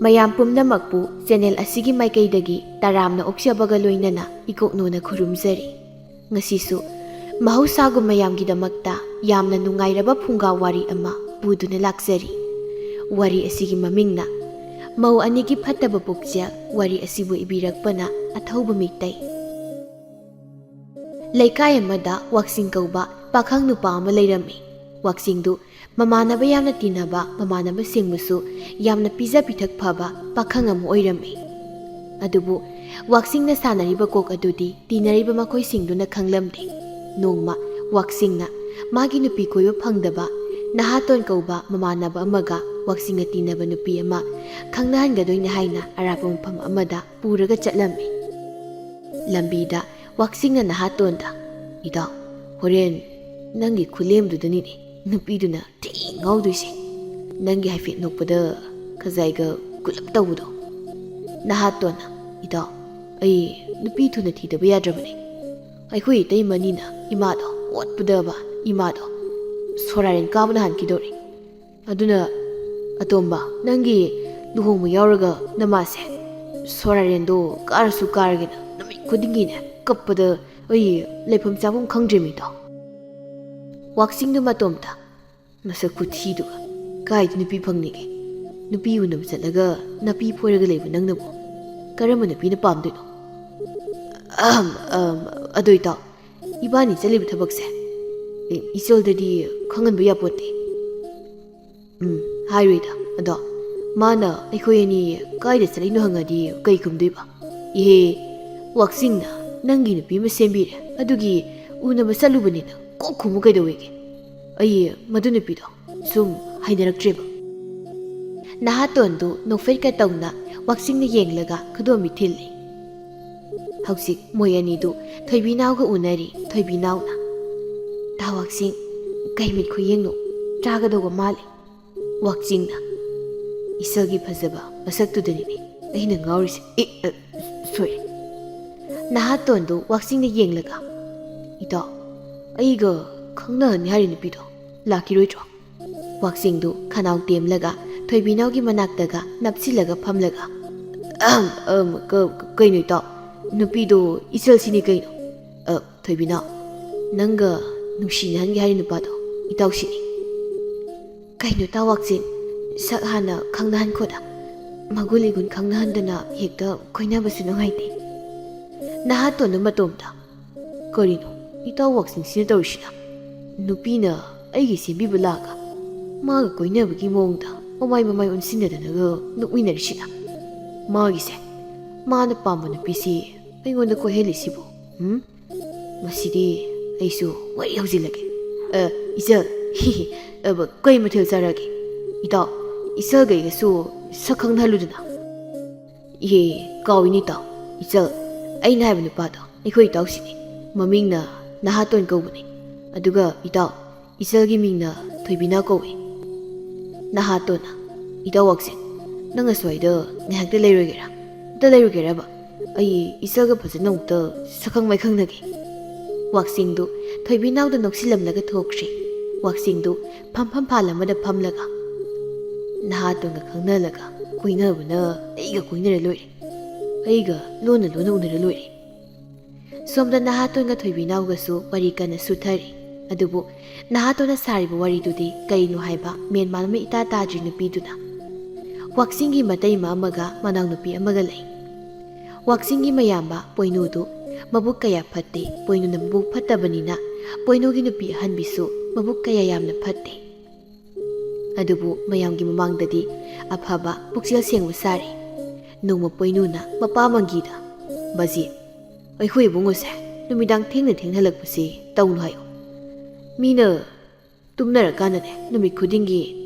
ꯃꯌꯥꯝ ꯄꯨꯝꯅꯃꯛꯄꯨ ꯆꯦꯅꯦꯜ ꯑꯁꯤꯒꯤ ꯃꯥꯏꯀꯩꯗꯒꯤ ꯇꯔꯥꯝꯅ ꯑꯣꯛꯆꯕꯒ ꯂꯣꯏꯅꯅ ꯏꯀꯣꯛꯅꯣꯅ ꯈꯨꯔꯨꯝꯖꯔꯤ꯫ ꯉꯁꯤꯁꯨ ꯃꯍꯧꯁꯥꯒꯨꯝ ꯃꯌꯥꯝꯒꯤꯗꯃꯛꯇ ꯌꯥꯝꯅ ꯅꯨꯡꯉꯥꯏꯔꯕ ꯐꯨꯡꯒꯥ ꯋꯥꯔꯤ ꯑꯃ ꯄꯨꯗꯨꯅ ꯂꯥꯛꯆꯔꯤ꯫ ꯋꯥꯔꯤ ꯑꯁꯤꯒꯤ ꯃꯃꯤꯡꯅ ꯃꯧ ꯑꯅꯤꯒꯤ ꯐꯠꯇꯕ ꯄꯨꯛꯆꯦꯜ꯫ ꯋꯥꯔꯤ ꯑꯁꯤꯕꯨ ꯏꯕꯤꯔꯛꯄꯅ ꯑꯊꯧꯕ ꯃꯤꯇꯩ꯫ ꯂꯩꯀꯥꯏ ꯑꯃꯗ ꯋꯥꯛꯆꯤꯡ ꯀꯧꯕ ꯄꯥꯈꯪ ꯅꯨꯄꯥ ꯑꯃ ꯂꯩꯔꯝꯃꯤ꯫ ꯋꯥꯛꯆꯤꯡꯗꯨ ꯃꯃꯥꯟꯅꯕ ꯌꯥꯝꯅ ꯇꯤꯟꯅꯕ, ꯃꯃꯥꯟꯅꯕꯁꯤꯡꯕꯨꯁꯨ ꯌꯥꯝꯅ ꯄꯤꯖ ꯄꯤꯊꯛ ꯐꯕ ꯄꯥꯈꯪ ꯑꯃ ꯑꯣꯏꯔꯝꯃꯤ꯫ ꯑꯗꯨꯕꯨ ꯋꯥꯛꯆꯤꯡꯅ ꯁꯥꯟꯅꯔꯤꯕ ꯀꯣꯛ ꯑꯗꯨꯗꯤ ꯇꯤꯟꯅꯔꯤꯕ ꯃꯈꯣꯏꯁꯤꯡꯗꯨꯅ ꯈꯪꯂꯝꯗꯦ꯫ ꯅꯣꯡꯃ ꯋꯥꯛꯆꯤꯡꯅ ꯃꯥꯒꯤ ꯅꯨꯄꯤ ꯀꯣꯏꯕ ꯐꯪꯗꯕ ꯅꯍꯥꯇꯣꯟ ꯀꯧꯕ ꯃꯃꯥꯟꯅꯕ ꯑꯃꯒ ꯋꯥꯛꯆꯤꯡꯅ ꯇꯤꯟꯅꯕ ꯅꯨꯄꯤ ꯑꯃ ꯈꯪꯅꯍꯟꯒꯗꯣꯏꯅꯤ ꯍꯥꯏꯅ ꯑꯔꯥꯞꯄ ꯃꯐꯝ ꯑꯃꯗ ꯄꯨꯔꯒ ꯆꯠꯂꯝꯃꯤ꯫ ꯂꯝꯕꯤꯗ ꯋꯥꯛꯆꯤꯡꯅ ꯅꯍꯥꯇꯣꯟꯗ "ꯏꯇꯥꯎ, ꯍꯣꯔꯦꯟ ꯅꯪꯒꯤ ꯈꯨꯂꯦꯝꯗꯨꯗꯅꯤꯅꯦ ꯅꯨꯄꯤꯗꯨꯅ ꯊꯤ ꯉꯥꯎꯗꯣꯏꯁꯦ꯫ ꯅꯪꯒꯤ ꯍꯥꯏꯐꯦꯠ ꯅꯣꯛꯄꯗ ꯈꯖꯥꯏꯒ ꯀꯨꯂꯞ ꯇꯧꯕꯗꯣ." ꯅꯍꯥꯇꯣꯟꯅ "ꯏꯇꯥꯎ, ꯑꯩ ꯅꯨꯄꯤ ꯊꯨꯅ ꯊꯤꯗꯕ ꯌꯥꯗ꯭ꯔꯕꯅꯦ꯫ ꯑꯩꯈꯣꯏ ꯏꯇꯩꯃꯅꯤꯅ ꯏꯃꯥꯗꯣ ꯑꯣꯠꯄꯗꯕ ꯏꯃꯥꯗꯣ ꯁꯣꯔꯥꯔꯦꯟ ꯀꯥꯕꯅ ꯍꯥꯟꯈꯤꯗꯧꯔꯦ꯫ ꯑꯗꯨꯅ ꯑꯇꯣꯝꯕ, ꯅꯪꯒꯤ ꯂꯨꯍꯣꯡꯕ ꯌꯥꯎꯔꯒ ꯅꯃꯥꯁꯦ ꯁꯣꯔꯥꯔꯦꯟꯗꯣ ꯀꯥꯔꯁꯨ ꯀꯥꯔꯒꯦꯅ ꯅꯨꯃꯤꯠ ꯈꯨꯗꯤꯡꯒꯤꯅꯦ ꯀꯞꯄꯗ ꯑꯩ ꯂꯩꯐꯝ ꯆꯥꯐꯝ ꯈꯪꯗ꯭ꯔꯦꯃꯤ ꯏꯇꯥꯎ." ꯋꯥꯛꯆꯤꯡꯗꯨ ꯃꯇꯣꯝꯇ "ꯃꯁꯛ ꯈꯨꯊꯤꯗꯨꯒ ꯀꯥꯏꯗ ꯅꯨꯄꯤ ꯐꯪꯅꯤꯒꯦ? ꯅꯨꯄꯤ ꯎꯅꯕ ꯆꯠꯂꯒ ꯅꯥꯄꯤ ꯐꯣꯏꯔꯒ ꯂꯩꯕ ꯅꯪꯅꯕꯨ ꯀꯔꯝꯕ ꯅꯨꯄꯤꯅ ꯄꯥꯝꯗꯣꯏꯅꯣ? ꯑꯗꯣ ꯏꯇꯥꯎ, ꯏꯕꯥꯅꯤ ꯆꯠꯂꯤꯕ ꯊꯕꯛꯁꯦ ꯏꯆꯜꯗꯗꯤ ꯈꯪꯍꯟꯕ ꯌꯥꯄꯣꯠꯇꯦ." "ꯍꯥꯏꯔꯣꯏꯗ. ꯑꯗꯣ ꯃꯥꯅ ꯑꯩꯈꯣꯏ ꯑꯅꯤ ꯀꯥꯏꯗ ꯆꯠꯂꯤꯅꯣ ꯍꯪꯉꯗꯤ ꯀꯩ ꯈꯨꯝꯗꯣꯏꯕ? ꯏꯍꯦ, ꯋꯥꯛꯆꯤꯡꯅ ꯅꯪꯒꯤ ꯅꯨꯄꯤ ꯑꯃ ꯁꯦꯝꯕꯤꯔꯦ, ꯑꯗꯨꯒꯤ ꯎꯅꯕ ꯆꯠꯂꯨꯕꯅꯤꯅ ꯀꯣꯛ ꯈꯨꯝꯃꯨ ꯀꯩꯗꯧꯋꯦꯒꯦ? ꯑꯩ ꯃꯗꯨ ꯅꯨꯄꯤꯗꯣ ꯁꯨꯝ ꯍꯩꯅꯔꯛꯇ꯭ꯔꯦꯕ." ꯅꯍꯥꯇꯣꯟꯗꯨ ꯅꯣꯛꯐꯦꯠꯀ ꯇꯧꯅ ꯋꯥꯛꯆꯤꯡꯅ ꯌꯦꯡꯂꯒ ꯈꯨꯗꯣꯝꯕꯤ ꯊꯤꯜꯂꯤ꯫ ꯍꯧꯖꯤꯛ ꯃꯣꯏ ꯑꯅꯤꯗꯨ ꯊꯣꯏꯕꯤꯅꯥꯎꯒ ꯎꯅꯔꯤ꯫ ꯊꯣꯏꯕꯤꯅꯥꯎꯅ "ꯇꯥ ꯋꯥꯛꯆꯤꯡ, ꯀꯩ ꯃꯤꯠ ꯈꯨꯌꯦꯡꯅꯣ? ꯆꯥꯒꯗꯧꯕ ꯃꯥꯜꯂꯤ." ꯋꯥꯛꯆꯤꯡꯅ "ꯏꯆꯜꯒꯤ ꯐꯖꯕ ꯃꯁꯛꯇꯨꯗꯅꯤꯅꯦ ꯑꯩꯅ ꯉꯥꯎꯔꯤꯁꯦ." ꯁꯣꯏꯔꯦ." ꯅꯍꯥꯇꯣꯟꯗꯨ ꯋꯥꯛꯆꯤꯡꯅ ꯌꯦꯡꯂꯒ "ꯏꯇꯥꯎ, ꯑꯩꯒ ꯈꯪꯅꯍꯟꯅꯤ ꯍꯥꯏꯔꯤ ꯅꯨꯄꯤꯗꯣ ꯂꯥꯛꯈꯤꯔꯣꯏꯗ꯭ꯔꯣ?" ꯋꯥꯛꯆꯤꯡꯗꯨ ꯈꯅꯥꯎ ꯇꯦꯝꯂꯒ ꯊꯣꯏꯕꯤꯅꯥꯎꯒꯤ ꯃꯅꯥꯛꯇꯒ ꯅꯞꯁꯤꯜꯂꯒ ꯐꯝꯂꯒ "ꯀꯩꯅꯣ ꯏꯇꯥꯎ, ꯅꯨꯄꯤꯗꯣ ꯏꯆꯜꯁꯤꯅꯤ ꯀꯩꯅꯣ. ꯊꯣꯏꯕꯤꯅꯥꯎ, ꯅꯪꯒ ꯅꯨꯡꯁꯤꯅꯍꯟꯒꯦ ꯍꯥꯏꯔꯤ ꯅꯨꯄꯥꯗꯣ ꯏꯇꯥꯎꯁꯤꯅꯤ." "ꯀꯩꯅꯣ ꯇꯥ ꯋꯥꯛꯆꯤꯡ, ꯁꯛ ꯍꯥꯟꯅ ꯈꯪꯅꯍꯟꯈꯣꯗ. ꯃꯒꯨꯟ ꯏꯒꯨꯟ ꯈꯪꯅꯍꯟꯗꯅ ꯍꯦꯛꯇ ꯀꯣꯏꯅꯕꯁꯨ ꯅꯨꯡꯉꯥꯏꯇꯦ." ꯅꯍꯥꯇꯣꯟꯗꯨ ꯃꯇꯣꯝꯇ "ꯀꯔꯤꯅꯣ ꯏꯇꯥꯎ ꯋꯥꯛꯆꯤꯡꯁꯤꯅ ꯇꯧꯔꯤꯁꯤꯅ? ꯅꯨꯄꯤꯅ ꯑꯩꯒꯤ ꯁꯦꯝꯕꯤꯕ ꯂꯥꯛꯑꯒ ꯃꯥꯒ ꯀꯣꯏꯅꯕꯒꯤ ꯃꯑꯣꯡꯗ ꯃꯃꯥꯏ ꯑꯣꯟꯁꯤꯟꯅꯗꯅꯒ ꯅꯣꯛꯃꯤꯟꯅꯔꯤꯁꯤꯅ? ꯃꯥꯒꯤꯁꯦ, ꯃꯥꯅ ꯄꯥꯝꯕ ꯅꯨꯄꯤꯁꯤ ꯑꯩꯉꯣꯟꯗ ꯀꯣꯏꯍꯜꯂꯤꯁꯤꯕꯨ? ꯃꯁꯤꯗꯤ ꯑꯩꯁꯨ ꯋꯥꯔꯤ ꯍꯧꯖꯤꯜꯂꯒꯦ. ꯏꯆꯜ, ꯀꯩ ꯃꯊꯦꯜ ꯆꯥꯔꯒꯦ? ꯏꯇꯥꯎ, ꯏꯆꯜꯒꯩꯒꯁꯨ ꯁꯛ ꯈꯪꯅꯍꯜꯂꯨꯗꯅ." "ꯏꯍꯦ, ꯀꯥꯎꯏꯅꯤ ꯏꯇꯥꯎ. ꯏꯆꯜ, ꯑꯩꯅ ꯍꯥꯏꯕ ꯅꯨꯄꯥꯗꯣ ꯑꯩꯈꯣꯏ ꯏꯇꯥꯎꯁꯤꯅꯤ. ꯃꯃꯤꯡꯅ ꯅꯍꯥꯇꯣꯟ ꯀꯧꯕꯅꯤ. ꯑꯗꯨꯒ ꯏꯇꯥꯎ, ꯏꯆꯜꯒꯤ ꯃꯤꯡꯅ ꯊꯣꯏꯕꯤꯅꯥꯎ ꯀꯧꯏ." ꯅꯍꯥꯇꯣꯟꯅ "ꯏꯇꯥꯎ ꯋꯥꯛꯆꯤꯡ, ꯅꯪ ꯑꯁ꯭ꯋꯥꯏꯗ ꯉꯥꯏꯍꯥꯛꯇ ꯂꯩꯔꯣꯏꯒꯦꯔꯥ? ꯑꯝꯇ ꯂꯩꯔꯨꯒꯦꯔꯕ? ꯑꯩ ꯏꯆꯜꯒ ꯐꯖꯅ ꯑꯃꯨꯛꯇ ꯁꯛꯈꯪ ꯃꯥꯏꯈꯪꯅꯒꯦ." ꯋꯥꯛꯆꯤꯡꯗꯨ ꯊꯣꯏꯕꯤꯅꯥꯎꯗ ꯅꯣꯛꯁꯤꯜꯂꯝꯂꯒ ꯊꯣꯛꯈ꯭ꯔꯤ꯫ ꯋꯥꯛꯆꯤꯡꯗꯨ ꯐꯝꯐꯝ ꯐꯥꯜ ꯑꯃꯗ ꯐꯝꯂꯒ "ꯅꯍꯥꯇꯣꯟꯒ ꯈꯪꯅꯍꯜꯂꯒ ꯀꯣꯏꯅꯕꯅ ꯑꯩꯒ ꯀꯣꯏꯅꯔ ꯂꯣꯏꯔꯦ. ꯑꯩꯒ ꯂꯣꯟꯅ ꯎꯅꯔ ꯂꯣꯏꯔꯦ." ꯁꯣꯝꯗ ꯅꯍꯥꯇꯣꯟꯒ ꯊꯣꯏꯕꯤꯅꯥꯎꯒꯁꯨ ꯋꯥꯔꯤ ꯀꯟꯅ ꯁꯨꯊꯔꯤ꯫ ꯑꯗꯨꯕꯨ ꯅꯍꯥꯇꯣꯟꯅ ꯁꯥꯔꯤꯕ ꯋꯥꯔꯤꯗꯨꯗꯤ ꯀꯔꯤꯅꯣ ꯍꯥꯏꯕ ꯃꯦꯟꯃꯥꯟ ꯑꯃ ꯏꯇꯥ ꯇꯥꯗ꯭ꯔꯤ ꯅꯨꯄꯤꯗꯨꯅ꯫ ꯋꯥꯛꯆꯤꯡꯒꯤ ꯃꯇꯩꯃ ꯑꯃꯒ ꯃꯅꯥꯎꯅꯨꯄꯤ ꯑꯃꯒ ꯂꯩ꯫ ꯋꯥꯛꯆꯤꯡꯒꯤ ꯃꯌꯥꯝꯕ ꯄꯣꯏꯅꯨꯗꯨ ꯃꯕꯨꯛ ꯀꯌꯥ ꯐꯠꯇꯦ꯫ ꯄꯣꯏꯅꯨꯅ ꯃꯕꯨꯛ ꯐꯠꯇꯕꯅꯤꯅ ꯄꯣꯏꯅꯨꯒꯤ ꯅꯨꯄꯤ ꯑꯍꯟꯕꯤꯁꯨ ꯃꯕꯨꯛ ꯀꯌꯥ ꯌꯥꯝꯅ ꯐꯠꯇꯦ꯫ ꯑꯗꯨꯕꯨ ꯃꯌꯥꯝꯒꯤ ꯃꯃꯥꯡꯗꯗꯤ ꯑꯐꯕ ꯄꯨꯛꯆꯦꯜ ꯁꯦꯡꯕ ꯁꯥꯔꯤ꯫ ꯅꯣꯡꯃ ꯄꯣꯏꯅꯨꯅ ꯃꯄꯥ ꯃꯪꯒꯤꯗ "ꯕꯥꯖꯤ, ꯑꯩꯈꯣꯏ ꯏꯕꯨꯡꯉꯣꯁꯦ ꯅꯨꯃꯤꯗꯥꯡ ꯊꯦꯡꯅ ꯍꯜꯂꯛꯄꯁꯤ ꯇꯧꯅꯨ ꯍꯥꯏꯌꯨ. ꯃꯤꯅ ꯇꯨꯝꯅꯔꯀꯥꯟꯗꯅꯦ ꯅꯨꯃꯤꯠ ꯈꯨꯗꯤꯡꯒꯤ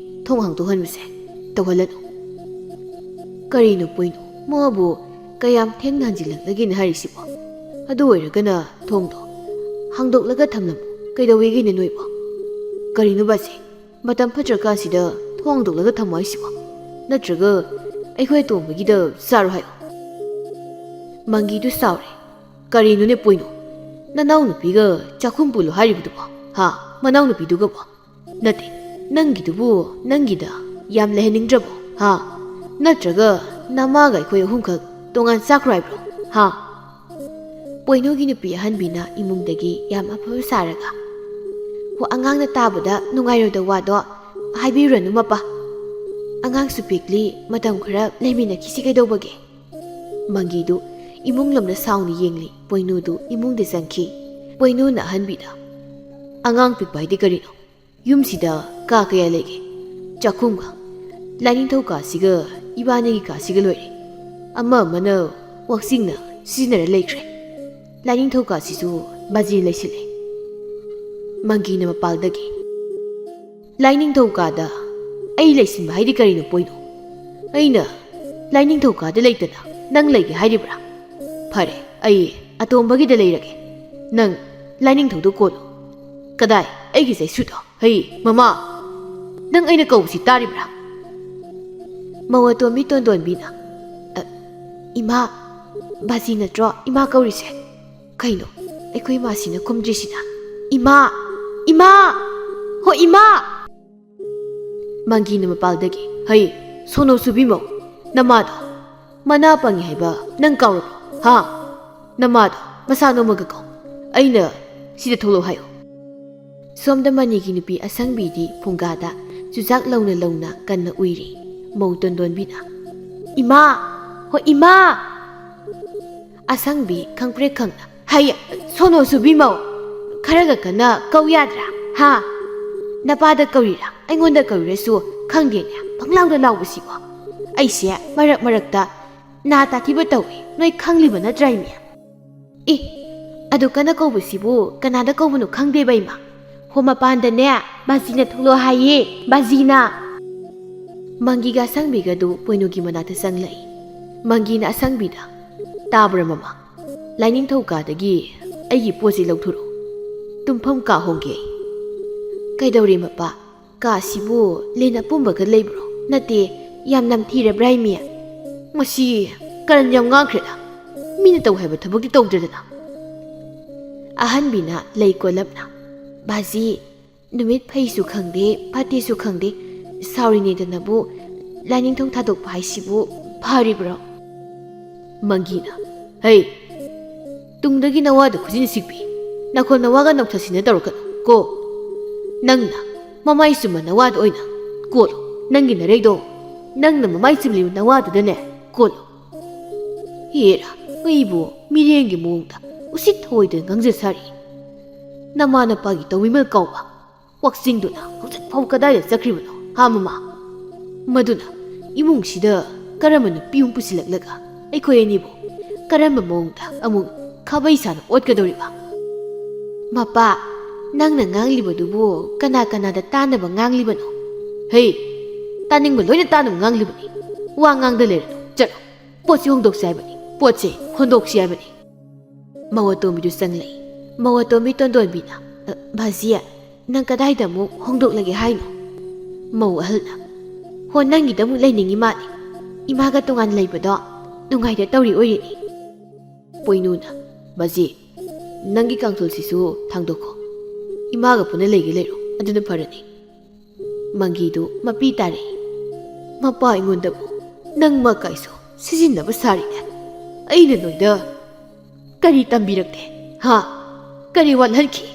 ꯊꯣꯡ ꯍꯥꯡꯗꯣꯛꯍꯟꯕꯁꯦ ꯇꯧꯍꯜꯂꯅꯨ." "ꯀꯔꯤꯅꯣ ꯄꯣꯏꯅꯨ, ꯃꯥꯕꯨ ꯀꯌꯥꯝ ꯊꯦꯡꯅ ꯍꯟꯖꯤꯜꯂꯛꯂꯒꯦꯅ ꯍꯥꯏꯔꯤꯁꯤꯕꯣ? ꯑꯗꯨ ꯑꯣꯏꯔꯒꯅ ꯊꯣꯡꯗꯣ ꯍꯥꯡꯗꯣꯛꯂꯒ ꯊꯝꯂꯝꯃꯨ. ꯀꯩꯗꯧꯋꯦꯒꯦꯅꯦ ꯅꯣꯏꯕꯣ? ꯀꯔꯤꯅꯣ ꯕꯥꯖꯤ, ꯃꯇꯝ ꯐꯠꯇ꯭ꯔꯀꯥꯟꯁꯤꯗ ꯊꯣꯡ ꯍꯥꯡꯗꯣꯛꯂꯒ ꯊꯝꯃꯣ ꯍꯥꯏꯁꯤꯕꯣ? ꯅꯠꯇ꯭ꯔꯒ ꯑꯩꯈꯣꯏ ꯑꯇꯣꯝꯕꯒꯤꯗ ꯆꯥꯔꯣ ꯍꯥꯏꯌꯣ." ꯃꯪꯒꯤꯗꯨ ꯁꯥꯎꯔꯦ꯫ "ꯀꯔꯤꯅꯣꯅꯦ ꯄꯣꯏꯅꯨ, ꯅꯅꯥꯎ ꯅꯨꯄꯤꯒ ꯆꯥꯛꯈꯨꯝ ꯄꯨꯜꯂꯣ ꯍꯥꯏꯔꯤꯕꯗꯨꯕꯣ? ꯃꯅꯥꯎ ꯅꯨꯄꯤꯗꯨꯒꯕꯣ? ꯅꯠꯇꯦ, ꯅꯪꯒꯤꯗꯨꯕꯨ ꯅꯪꯒꯤꯗ ꯌꯥꯝ ꯂꯩꯍꯟꯅꯤꯡꯗ꯭ꯔꯕꯣ? ꯅꯠꯇ꯭ꯔꯒ ꯅꯃꯥꯒ ꯑꯩꯈꯣꯏ ꯑꯍꯨꯝꯈꯛ ꯇꯣꯉꯥꯟ ꯆꯥꯈ꯭ꯔꯣ ꯍꯥꯏꯕ꯭ꯔꯣ ꯍꯥ ꯄꯣꯏꯅꯨꯒꯤ ꯅꯨꯄꯤ ꯑꯍꯟꯕꯤꯅ ꯏꯃꯨꯡꯗꯒꯤ ꯌꯥꯝ ꯑꯐꯕ ꯁꯥꯔꯒ ꯍꯣ ꯑꯉꯥꯡꯅ ꯇꯥꯕꯗ ꯅꯨꯡꯉꯥꯏꯔꯣꯏꯗ ꯋꯥꯗꯣ ꯍꯥꯏꯕꯤꯔꯨꯔꯅꯨ ꯃꯄꯥ ꯑꯉꯥꯡꯁꯨ ꯄꯤꯛꯂꯤ ꯃꯇꯝ ꯈꯔ ꯂꯩꯃꯤꯟꯅꯈꯤꯁꯤ ꯀꯩꯗꯧꯕꯒꯦ ꯃꯪꯒꯤꯗꯨ ꯏꯃꯨꯡ ꯂꯣꯝꯗ ꯁꯥꯎꯅ ꯌꯦꯡꯂꯤ ꯄꯣꯏꯅꯨꯗꯨ ꯏꯃꯨꯡꯗ ꯆꯪꯈꯤ ꯄꯣꯏꯅꯨꯅ ꯑꯍꯟꯕꯤꯗ ꯑꯉꯥꯡ ꯄꯤꯛꯄ ꯍꯥꯏꯗꯤ ꯀꯔꯤꯅꯣ ꯌꯨꯝꯁꯤꯗ ꯀꯥ ꯀꯌꯥ ꯂꯩꯒꯦ ꯆꯥꯛꯈꯨꯝꯒ ꯂꯥꯏꯅꯤꯡꯊꯧ ꯀꯥꯁꯤꯒ ꯏꯕꯥꯅꯤꯒꯤ ꯀꯥꯁꯤꯒ ꯂꯣꯏꯔꯦ ꯑꯃꯅ ꯋꯥꯛꯆꯤꯡꯅ ꯁꯤꯖꯤꯟꯅꯔ ꯂꯩꯈ꯭ꯔꯦ ꯂꯥꯏꯅꯤꯡꯊꯧ ꯀꯥꯁꯤꯁꯨ ꯕꯥꯖꯤ ꯂꯩꯁꯤꯜꯂꯦ ꯃꯪꯒꯤꯅ ꯃꯄꯥꯜꯗꯒꯤ ꯂꯥꯏꯅꯤꯡꯊꯧ ꯀꯥꯗ ꯑꯩ ꯂꯩꯁꯤꯟꯕ ꯍꯥꯏꯗꯤ ꯀꯔꯤꯅꯣ ꯄꯣꯏꯅꯨ ꯑꯩꯅ ꯂꯥꯏꯅꯤꯡꯊꯧ ꯀꯥꯗ ꯂꯩꯇꯅ ꯅꯪ ꯂꯩꯒꯦ ꯍꯥꯏꯔꯤꯕ꯭ꯔꯥ ꯐꯔꯦ ꯑꯩ ꯑꯇꯣꯝꯕꯒꯤꯗ ꯂꯩꯔꯒꯦ ꯅꯪ ꯂꯥꯏꯅꯤꯡꯊꯧꯗꯣ ꯀꯣꯜꯂꯨ ꯀꯗꯥꯏ ꯑꯩꯒꯤ ꯆꯩꯁꯨꯗꯣ ꯍꯩ ꯃꯃꯥ ꯅꯪ ꯑꯩꯅ ꯀꯧꯕꯁꯤ ꯇꯥꯔꯤꯕ꯭ꯔꯥ ꯃꯧ ꯑꯇꯣꯝꯕꯤ ꯇꯣꯟꯗꯣꯟꯕꯤꯅ ꯏꯃꯥ ꯕꯥꯖꯤ ꯅꯠꯇ꯭ꯔꯣ ꯏꯃꯥ ꯀꯧꯔꯤꯁꯦ ꯀꯩꯅꯣ ꯑꯩꯈꯣꯏ ꯏꯃꯥꯁꯤꯅ ꯈꯨꯝꯗ꯭ꯔꯤꯁꯤꯅ ꯏꯃꯥ ꯏꯃꯥ ꯍꯣ ꯏꯃꯥ ꯃꯪꯒꯤꯅ ꯃꯄꯥꯜꯗꯒꯤ ꯍꯩ ꯁꯣꯅꯣ ꯁꯨꯕꯤꯃꯧ ꯅꯃꯥꯗꯣ ꯃꯅꯥ ꯄꯪꯉꯤ ꯍꯥꯏꯕ ꯅꯪ ꯀꯥꯎꯔꯕ꯭ꯔꯣ ꯍꯥ ꯅꯃꯥꯗꯣ ꯃꯁꯥ ꯅꯣꯝꯃꯒ ꯀꯧ ꯑꯩꯅ ꯁꯤꯗ ꯊꯣꯛꯂꯛꯑꯣ ꯍꯥꯏꯌꯣ ꯁꯣꯝꯗ ꯃꯅꯤꯒꯤ ꯅꯨꯄꯤ ꯑꯁꯪꯕꯤꯗꯤ ꯐꯨꯡꯒꯥꯗ ꯆꯨꯖꯥꯛ ꯂꯧꯅ ꯂꯧꯅ ꯀꯟꯅ ꯎꯏꯔꯤ ꯃꯧ ꯇꯣꯟꯗꯣꯟꯕꯤꯅ ꯏꯃꯥ ꯍꯣꯏ ꯏꯃꯥ ꯑꯁꯪꯕꯤ ꯈꯪꯄ꯭ꯔꯦꯛ ꯈꯪꯅ ꯍꯩ ꯁꯣꯅꯣ ꯁꯨꯕꯤꯃꯧ ꯈꯔꯒ ꯀꯟꯅ ꯀꯧ ꯌꯥꯗ꯭ꯔꯥ ꯍꯥ ꯅꯄꯥꯗ ꯀꯧꯔꯤꯔꯥ ꯑꯩꯉꯣꯟꯗ ꯀꯧꯔꯤꯔꯁꯨ ꯈꯪꯗꯦꯅꯦ ꯄꯪꯂꯥꯎꯗ ꯂꯥꯎꯕꯁꯤꯕꯣ ꯑꯩꯁꯦ ꯃꯔꯛ ꯃꯔꯛꯇ ꯅꯥ ꯇꯥꯊꯤꯕ ꯇꯧꯏ ꯅꯣꯏ ꯈꯪꯂꯤꯕ ꯅꯠꯇ꯭ꯔꯥ ꯏꯃꯦ ꯑꯦ ꯑꯗꯨ ꯀꯟꯅ ꯀꯧꯕꯁꯤꯕꯨ ꯀꯅꯥꯗ ꯀꯧꯕꯅꯣ ꯈꯪꯗꯦꯕ ꯏꯃꯥ ꯍꯣ ꯃꯄꯥꯟꯗꯅꯦ ꯕꯥꯖꯤꯅ ꯊꯣꯛꯂꯛꯑꯣ ꯍꯥꯏꯌꯦ ꯕꯥꯖꯤꯅ ꯃꯪꯒꯤꯒ ꯑꯁꯪꯕꯤꯒꯗꯨ ꯄꯣꯏꯅꯨꯒꯤ ꯃꯅꯥꯛꯇ ꯆꯪꯂꯛꯏ ꯃꯪꯒꯤꯅ ꯑꯁꯪꯕꯤꯗ ꯇꯥꯕ꯭ꯔꯥ ꯃꯃꯥ ꯂꯥꯏꯅꯤꯡꯊꯧ ꯀꯥꯗꯒꯤ ꯑꯩꯒꯤ ꯄꯣꯠꯁꯤ ꯂꯧꯊꯣꯔꯛꯎ ꯇꯨꯝꯐꯝ ꯀꯥ ꯍꯣꯡꯒꯦ ꯀꯩꯗꯧꯔꯦ ꯃꯄꯥ ꯀꯥꯁꯤꯕꯨ ꯂꯤꯟ ꯑꯄꯨꯝꯕꯒ ꯂꯩꯕ꯭ꯔꯣ ꯅꯠꯇꯦ ꯌꯥꯝ ꯅꯝꯊꯤꯔꯕ꯭ꯔꯥ ꯏꯃꯦ ꯃꯁꯤ ꯀꯔꯟ ꯌꯥꯝ ꯉꯥꯡꯈ꯭ꯔꯦꯗ ꯃꯤꯅ ꯇꯧ ꯍꯥꯏꯕ ꯊꯕꯛꯇꯤ ꯇꯧꯗ꯭ꯔꯦꯗꯅ ꯑꯍꯟꯕꯤꯅ ꯂꯩ ꯀꯣꯜꯂꯞꯅ ꯕꯥꯖꯤ ꯅꯨꯃꯤꯠ ꯐꯩꯁꯨ ꯈꯪꯗꯦ ꯐꯠꯇꯦꯁꯨ ꯈꯪꯗꯦ ꯁꯥꯎꯔꯤꯉꯩꯗꯅꯕꯨ ꯂꯥꯏꯅꯤꯡꯊꯧ ꯊꯥꯗꯣꯛꯄ ꯍꯥꯏꯁꯤꯕꯨ ꯐꯔꯤꯕ꯭ꯔꯣ ꯃꯪꯒꯤꯅ ꯍꯩ ꯇꯨꯡꯗꯒꯤ ꯅꯋꯥꯗ ꯈꯨꯖꯤꯟ ꯁꯤꯛꯄꯤ ꯅꯈꯣꯜ ꯅꯋꯥꯒ ꯅꯧꯊꯁꯤꯟꯅ ꯇꯧꯔꯛꯀꯅꯨ ꯀꯣ ꯅꯪꯅ ꯃꯃꯥꯏ ꯆꯨꯝꯕ ꯅꯋꯥꯗ ꯑꯣꯏꯅ ꯀꯣꯜꯂꯨ ꯅꯪꯒꯤ ꯅꯔꯩꯗꯣ ꯅꯪꯅ ꯃꯃꯥꯏ ꯆꯨꯝꯂꯤꯕ ꯅꯋꯥꯗꯨꯗꯅꯦ ꯀꯣꯜꯂꯨ ꯍꯦꯔꯥ ꯑꯩꯕꯨ ꯃꯤꯔꯦꯡꯒꯤ ꯃꯑꯣꯡꯗ ꯎꯁꯤꯠ ꯊꯑꯣꯏꯗꯅ ꯉꯥꯡꯖ ꯁꯥꯔꯤ ꯅꯃꯥ ꯅꯄꯥꯒꯤ ꯇꯧꯕꯤꯃꯜ ꯀꯥꯎꯕ ꯋꯥꯛꯆꯤꯡꯗꯨꯅ ꯍꯧꯖꯤꯛꯐꯥꯎ ꯀꯗꯥꯏꯗ ꯆꯠꯈ꯭ꯔꯤꯕꯅꯣ ꯍꯥ ꯃꯃꯥ ꯃꯗꯨꯅ ꯏꯃꯨꯡꯁꯤꯗ ꯀꯔꯝꯕ ꯅꯨꯄꯤ ꯑꯃ ꯄꯨꯁꯤꯜꯂꯛꯂꯒ ꯑꯩꯈꯣꯏ ꯑꯅꯤꯕꯨ ꯀꯔꯝꯕ ꯃꯑꯣꯡꯗ ꯑꯃꯨꯛ ꯈꯥꯕꯩ ꯁꯥꯅ ꯑꯣꯠꯀꯗꯧꯔꯤꯕ ꯃꯄꯥ ꯅꯪꯅ ꯉꯥꯡꯂꯤꯕꯗꯨꯕꯨ ꯀꯅꯥ ꯀꯅꯥꯗ ꯇꯥꯅꯕ ꯉꯥꯡꯂꯤꯕꯅꯣ ꯍꯩ ꯇꯥꯅꯤꯡꯕ ꯂꯣꯏꯅ ꯇꯥꯅꯕ ꯉꯥꯡꯂꯤꯕꯅꯤ ꯋꯥ ꯉꯥꯡꯗ ꯂꯩꯔꯅꯨ ꯆꯠꯂꯣ ꯄꯣꯠꯁꯤ ꯍꯣꯡꯗꯣꯛꯁꯤ ꯍꯥꯏꯕꯅꯤ ꯄꯣꯠꯁꯤ ꯍꯣꯟꯗꯣꯛꯁꯤ ꯍꯥꯏꯕꯅꯤ ꯃꯧ ꯑꯇꯣꯝꯕꯤꯗꯨ ꯆꯪꯂꯛꯏ ꯃꯧ ꯑꯇꯣꯝꯕꯤ ꯇꯣꯟꯗꯣꯟꯕꯤꯅ ꯚꯥꯖꯤ ꯅꯪ ꯀꯗꯥꯏꯗ ꯑꯃꯨꯛ ꯍꯣꯡꯗꯣꯛꯂꯒꯦ ꯍꯥꯏꯅꯣ ꯃꯧ ꯑꯍꯜꯅ ꯍꯣ ꯅꯪꯒꯤꯗ ꯑꯃꯨꯛ ꯂꯩꯅꯤꯡꯉꯤ ꯃꯥꯜꯂꯤ ꯏꯃꯥꯒ ꯇꯣꯉꯥꯟ ꯂꯩꯕꯗꯣ ꯅꯨꯡꯉꯥꯏꯗ ꯇꯧꯔꯤ ꯑꯣꯏꯔꯤꯅꯤ ꯄꯣꯏꯅꯨꯅ ꯕꯥꯖꯤ ꯅꯪꯒꯤ ꯀꯥꯡꯊꯣꯜꯁꯤꯁꯨ ꯊꯥꯡꯗꯣꯛꯈꯣ ꯏꯃꯥꯒ ꯄꯨꯟꯅ ꯂꯩꯒꯦ ꯂꯩꯔꯣ ꯑꯗꯨꯅ ꯐꯔꯅꯤ ꯃꯪꯒꯤꯗꯨ ꯃꯄꯤ ꯇꯥꯔꯛꯏ ꯃꯄꯥ ꯑꯩꯉꯣꯟꯗꯕꯨ ꯅꯪꯃ ꯀꯥꯏꯁꯨ ꯁꯤꯖꯤꯟꯅꯕ ꯁꯥꯔꯤꯅꯦ ꯑꯩꯅ ꯅꯣꯏꯗ ꯀꯔꯤ ꯇꯝꯕꯤꯔꯛꯇꯦ ꯍꯥ ꯀꯔꯤ ꯋꯥꯠꯍꯟꯈꯤ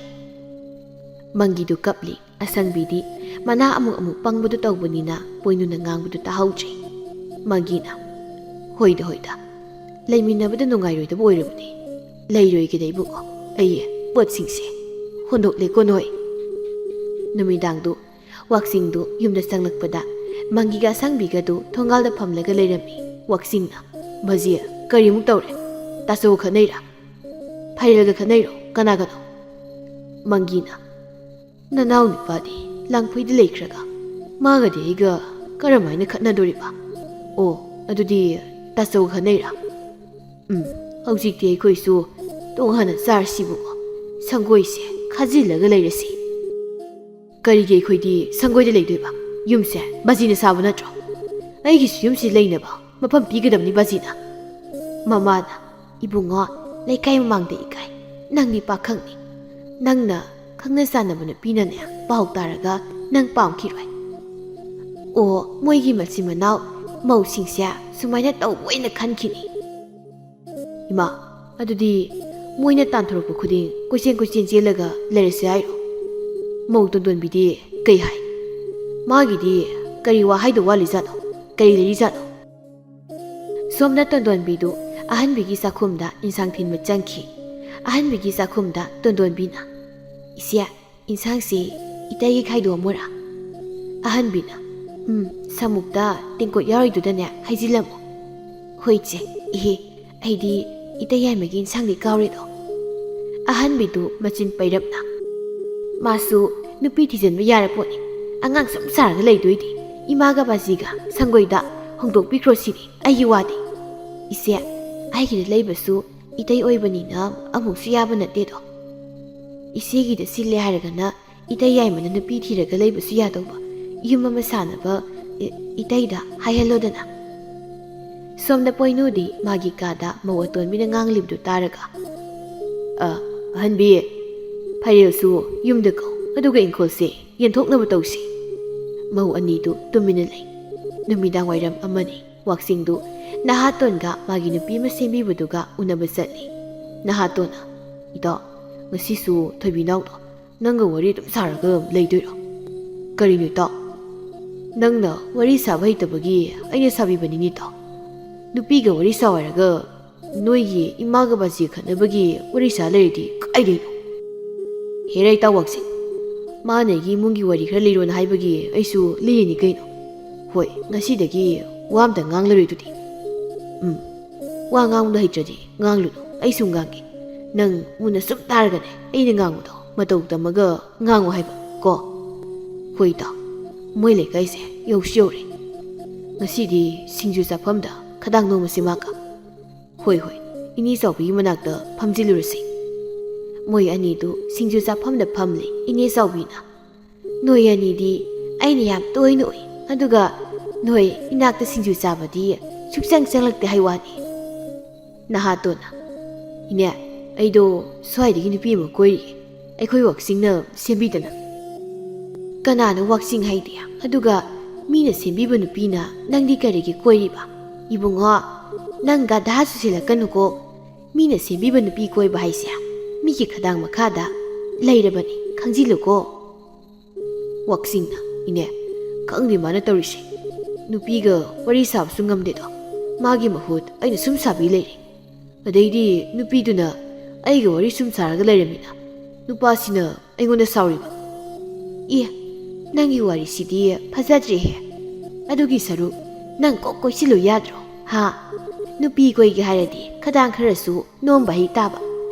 ꯃꯪꯒꯤꯗꯨ ꯀꯞꯂꯤ ꯑꯁꯪꯕꯤꯗꯤ ꯃꯅꯥ ꯑꯃꯨꯛ ꯑꯃꯨꯛ ꯄꯪꯕꯗꯨ ꯇꯧꯕꯅꯤꯅ ꯄꯣꯏꯅꯨꯅ ꯉꯥꯡꯕꯗꯨ ꯇꯥꯍꯧꯗ꯭ꯔꯤ ꯃꯪꯒꯤꯅ ꯍꯣꯏꯗ ꯍꯣꯏꯗ ꯂꯩꯃꯤꯟꯅꯕꯗ ꯅꯨꯡꯉꯥꯏꯔꯣꯏꯗꯕ ꯑꯣꯏꯔꯕꯅꯤ ꯂꯩꯔꯣꯏꯒꯦꯗ ꯏꯕꯨꯡꯉꯣ ꯑꯩ ꯄꯣꯠꯁꯤꯡꯁꯦ ꯍꯣꯟꯗꯣꯛꯂꯦꯀꯣ ꯅꯣꯏ ꯅꯨꯃꯤꯗꯥꯡꯗꯨ ꯋꯥꯛꯆꯤꯡꯗꯨ ꯌꯨꯝꯗ ꯆꯪꯂꯛꯄꯗ ꯃꯪꯒꯤꯒ ꯑꯁꯪꯕꯤꯒꯗꯨ ꯊꯣꯡꯒꯥꯜꯗ ꯐꯝꯂꯒ ꯂꯩꯔꯝꯃꯤ ꯋꯥꯛꯆꯤꯡꯅ ꯕꯥꯖꯤ ꯀꯔꯤꯃꯨꯛ ꯇꯧꯔꯦ ꯇꯥꯆꯧ ꯈꯠꯅꯩꯔꯥ ꯐꯩꯔꯦꯜꯒ ꯈꯠꯅꯩꯔꯣ ꯀꯅꯥꯒꯅꯣ ꯃꯪꯒꯤꯅ ꯅꯅꯥꯎ ꯅꯨꯄꯥꯗꯤ ꯂꯥꯡꯐꯩꯗ ꯂꯩꯈ꯭ꯔꯒ ꯃꯥꯒꯗꯤ ꯑꯩꯒ ꯀꯔꯝꯍꯥꯏꯅ ꯈꯠꯅꯗꯣꯔꯤꯕ ꯑꯣ ꯑꯗꯨꯗꯤ ꯇꯥꯆꯧ ꯈꯠꯅꯩꯔꯥ ꯍꯧꯖꯤꯛꯇꯤ ꯑꯩꯈꯣꯏꯁꯨ ꯇꯣꯡꯍꯟꯅ ꯆꯥꯔꯁꯤꯕꯨꯀꯣ ꯁꯪꯒꯣꯏꯁꯦ ꯈꯥꯖꯤꯜꯂꯒ ꯂꯩꯔꯁꯤ ꯀꯔꯤꯒꯤ ꯑꯩꯈꯣꯏꯗꯤ ꯁꯪꯒꯣꯏꯗ ꯂꯩꯗꯣꯏꯕ ꯌꯨꯝꯁꯦ ꯕꯥꯖꯤꯅ ꯁꯥꯕ ꯅꯠꯇ꯭ꯔꯣ ꯑꯩꯒꯤꯁꯨ ꯌꯨꯝꯁꯤ ꯂꯩꯅꯕ ꯃꯐꯝ ꯄꯤꯒꯗꯕꯅꯤ ꯕꯥꯖꯤꯅ ꯃꯃꯥꯅ ꯏꯕꯨꯡꯉꯣ ꯂꯩꯀꯥꯏ ꯃꯃꯥꯡꯗ ꯏꯀꯥꯏ ꯅꯪꯗꯤ ꯄꯥꯈꯪꯅꯤ ꯅꯪꯅ ꯈꯪꯅ ꯆꯥꯟꯅꯕ ꯅꯨꯄꯤꯅꯅꯦ ꯄꯥꯎ ꯇꯥꯔꯒ ꯅꯪ ꯄꯥꯝꯈꯤꯔꯣꯏ ꯑꯣ ꯃꯣꯏꯒꯤ ꯃꯆꯤꯟ ꯃꯅꯥꯎ ꯃꯧꯁꯤꯡꯁꯦ ꯁꯨꯃꯥꯏꯅ ꯇꯧꯕꯣꯏꯅ ꯈꯟꯈꯤꯅꯤ ꯏꯃꯥ ꯑꯗꯨꯗꯤ ꯃꯣꯏꯅ ꯇꯥꯟꯊꯣꯔꯛꯄ ꯈꯨꯗꯤꯡ ꯀꯣꯏꯆꯦꯟ ꯆꯦꯜꯂꯒ ꯂꯩꯔꯁꯦ ꯍꯥꯏꯔꯣ ꯃꯧ ꯇꯣꯟꯗꯣꯟꯕꯤꯗꯤ ꯀꯩ ꯍꯥꯏ ꯃꯥꯒꯤꯗꯤ ꯀꯔꯤ ꯋꯥꯍꯩꯗ ꯋꯥꯠꯂꯤꯖꯥꯠꯅꯣ ꯀꯔꯤ ꯂꯩꯔꯤꯖꯥꯠꯅꯣ ꯁꯣꯝꯅ ꯇꯣꯟꯗꯣꯟꯕꯤꯗꯨ ꯑꯍꯟꯕꯤꯒꯤ ꯆꯥꯛꯈꯨꯝꯗ ꯏꯟꯁꯥꯡ ꯊꯤꯟꯕ ꯆꯪꯈꯤ ꯑꯍꯟꯕꯤꯒꯤ ꯆꯥꯛꯈꯨꯝꯗ ꯇꯣꯟꯗꯣꯟꯕꯤꯅ ꯏꯆꯦ ꯏꯟꯁꯥꯡꯁꯤ ꯏꯇꯩꯒꯤ ꯈꯥꯏꯗꯣꯛꯑꯝꯃꯣꯔꯥ ꯑꯍꯟꯕꯤꯅ ꯁꯃꯨꯛꯇ ꯇꯦꯡꯀꯣꯠ ꯌꯥꯎꯔꯤꯗꯨꯗꯅꯦ ꯍꯩꯖꯤꯜꯂꯝꯃꯣ ꯍꯣꯏ ꯏꯆꯦ ꯏꯍꯦ ꯑꯩꯗꯤ ꯏꯇꯩ ꯌꯥꯏꯃꯒꯤ ꯏꯟꯁꯥꯡꯗꯤ ꯀꯥꯎꯔꯦꯗꯣ ꯑꯍꯟꯕꯤꯗꯨ ꯃꯆꯤꯟ ꯄꯩꯔꯞꯅ ꯃꯥꯁꯨ ꯅꯨꯄꯤ ꯊꯤꯖꯤꯟꯕ ꯌꯥꯔꯄꯣꯠꯅꯤ ꯑꯉꯥꯡ ꯁꯨꯝ ꯁꯥꯔꯒ ꯂꯩꯗꯣꯏꯗꯤ ꯏꯃꯥꯒ ꯕꯥꯖꯤꯒ ꯁꯪꯒꯣꯏꯗ ꯍꯣꯡꯗꯣꯛꯄꯤꯈ꯭ꯔꯣ ꯁꯤꯅꯤ ꯑꯩꯒꯤ ꯋꯥꯗꯤ ꯏꯆꯦ ꯑꯩꯒꯤꯗ ꯂꯩꯕꯁꯨ ꯏꯇꯩ ꯑꯣꯏꯕꯅꯤꯅ ꯑꯃꯨꯛꯁꯨ ꯌꯥꯕ ꯅꯠꯇꯦꯗꯣ ꯏꯆꯦꯒꯤꯗ ꯁꯤꯜꯂꯦ ꯍꯥꯏꯔꯒꯅ ꯏꯇꯩ ꯌꯥꯏꯃꯅ ꯅꯨꯄꯤ ꯊꯤꯔꯒ ꯂꯩꯕꯁꯨ ꯌꯥꯗꯧꯕ ꯌꯨꯝ ꯑꯃ ꯁꯥꯅꯕ ꯏꯇꯩꯗ ꯍꯥꯏꯍꯜꯂꯣꯗꯅ ꯁꯣꯝꯗ ꯄꯣꯏꯅꯨꯗꯤ ꯃꯥꯒꯤ ꯀꯥꯗ ꯃꯧ ꯑꯇꯣꯟꯕꯤꯅ ꯉꯥꯡꯂꯤꯕꯗꯨ ꯇꯥꯔꯒ ꯑꯍꯟꯕꯤ ꯐꯩꯔꯦꯜꯁꯨ ꯌꯨꯝꯗ ꯀꯧ ꯑꯗꯨꯒ ꯏꯪꯈꯣꯜꯁꯦ ꯌꯦꯟꯊꯣꯛꯅꯕ ꯇꯧꯁꯤ ꯃꯧ ꯑꯅꯤꯗꯨ ꯇꯨꯃꯤꯟꯅ ꯂꯩ ꯅꯨꯃꯤꯗꯥꯡ ꯋꯥꯏꯔꯝ ꯑꯃꯅꯤ ꯋꯥꯛꯆꯤꯡꯗꯨ ꯅꯍꯥꯇꯣꯟꯒ ꯃꯥꯒꯤ ꯅꯨꯄꯤ ꯑꯃ ꯁꯦꯝꯕꯤꯕꯗꯨꯒ ꯎꯅꯕ ꯆꯠꯂꯤ ꯅꯍꯥꯇꯣꯟꯅ ꯏꯇꯥꯎ ꯉꯁꯤꯁꯨ ꯊꯣꯏꯕꯤꯅꯥꯎꯗꯣ ꯅꯪꯒ ꯋꯥꯔꯤ ꯑꯗꯨꯝ ꯁꯥꯔꯒ ꯂꯩꯗꯣꯏꯔꯣ ꯀꯔꯤꯅꯣ ꯏꯇꯥꯎ ꯅꯪꯅ ꯋꯥꯔꯤ ꯁꯥꯕ ꯍꯩꯇꯕꯒꯤ ꯑꯩꯅ ꯁꯥꯕꯤꯕꯅꯤꯅꯦ ꯏꯇꯥꯎ ꯅꯨꯄꯤꯒ ꯋꯥꯔꯤ ꯁꯥꯎ ꯍꯥꯏꯔꯒ ꯅꯣꯏꯒꯤ ꯏꯃꯥꯒ ꯕꯥꯖꯤꯒ ꯈꯠꯅꯕꯒꯤ ꯋꯥꯔꯤ ꯁꯥ ꯂꯩꯔꯗꯤ ꯀꯥꯏꯗꯩꯅꯣ ꯍꯦꯔꯥ ꯏꯇꯥꯎ ꯋꯥꯛꯆꯤꯡ ꯃꯥꯅ ꯑꯩꯒꯤ ꯏꯃꯨꯡꯒꯤ ꯋꯥꯔꯤ ꯈꯔ ꯂꯤꯔꯣꯅ ꯍꯥꯏꯕꯒꯤ ꯑꯩꯁꯨ ꯂꯤꯔꯤꯅꯤ ꯀꯩꯅꯣ ꯍꯣꯏ ꯉꯁꯤꯗꯒꯤ ꯋꯥ ꯑꯝꯇ ꯉꯥꯡꯂꯔꯣꯏꯗꯨꯗꯤ ꯋꯥ ꯉꯥꯡꯕꯗꯣ ꯍꯩꯇ꯭ꯔꯗꯤ ꯉꯥꯡꯂꯨꯅꯨ ꯑꯩꯁꯨ ꯉꯥꯡꯒꯦ ꯅꯪ ꯃꯨꯟꯅ ꯁꯨꯝ ꯇꯥꯔꯒꯅꯦ ꯑꯩꯅ ꯉꯥꯡꯕꯗꯣ ꯃꯇꯧ ꯇꯝꯃꯒ ꯉꯥꯡꯉꯨ ꯍꯥꯏꯕ ꯀꯣ ꯍꯣꯏ ꯏꯇꯥꯎ ꯃꯣꯏ ꯂꯩꯀꯥꯏꯁꯦ ꯌꯧꯁꯨ ꯌꯧꯔꯦ ꯉꯁꯤꯗꯤ ꯁꯤꯡꯖꯨ ꯆꯥꯐꯝꯗ ꯈꯗꯥꯡ ꯅꯣꯡꯃꯁꯤ ꯃꯥꯀ ꯍꯣꯏ ꯏꯅꯦ ꯆꯥꯎꯕꯤꯒꯤ ꯃꯅꯥꯛꯇ ꯐꯝꯖꯤꯜꯂꯨꯔꯁꯤ ꯃꯣꯏ ꯑꯅꯤꯗꯨ ꯁꯤꯡꯖꯨ ꯆꯥꯐꯝꯗ ꯐꯝꯂꯤ ꯏꯅꯦ ꯆꯥꯎꯕꯤꯅ ꯅꯣꯏ ꯑꯅꯤꯗꯤ ꯑꯩꯅ ꯌꯥꯝ ꯇꯣꯏꯅ ꯎꯏ ꯑꯗꯨꯒ ꯅꯣꯏ ꯏꯅꯥꯛꯇ ꯁꯤꯡꯖꯨ ꯆꯥꯕꯗꯤ ꯁꯨꯛꯆꯪ ꯆꯪꯂꯛꯇꯦ ꯍꯥꯏ ꯋꯥꯅꯤ ꯅꯍꯥꯇꯣꯟꯅ ꯏꯅꯦ ꯑꯩꯗꯣ ꯁ꯭ꯋꯥꯏꯗꯒꯤ ꯅꯨꯄꯤ ꯑꯃ ꯀꯣꯏꯔꯤꯌꯦ ꯑꯩꯈꯣꯏ ꯋꯥꯛꯆꯤꯡꯅ ꯁꯦꯝꯕꯤꯗꯅ ꯀꯅꯥꯅꯣ ꯋꯥꯛꯆꯤꯡ ꯍꯥꯏꯗꯤ ꯑꯗꯨꯒ ꯃꯤꯅ ꯁꯦꯝꯕꯤꯕ ꯅꯨꯄꯤꯅ ꯅꯪꯗꯤ ꯀꯔꯤꯒꯤ ꯀꯣꯏꯔꯤꯕ 이봉아, 난 가다하수 실라까누고 미나 셈비바 누피 꼬이바 하이시야. 미기 가당 마카다 레이르바니 강질르고 왁싱나 이네 강디 마나 떠리시 누피가 와리 사업수 ngam데도 마기 마훗 아이나 숨사비 레이리 어데이디 누피두나 아이가 와리 숨사라가 레이르미나 누파시나 아이고나 사우리바 예 낭이 와리시디 파자지해 아두기 사루 난 꼭 꼬이실로 야드로 하 누피 꼬이게 하려디 가당 kharasu nom bahi taba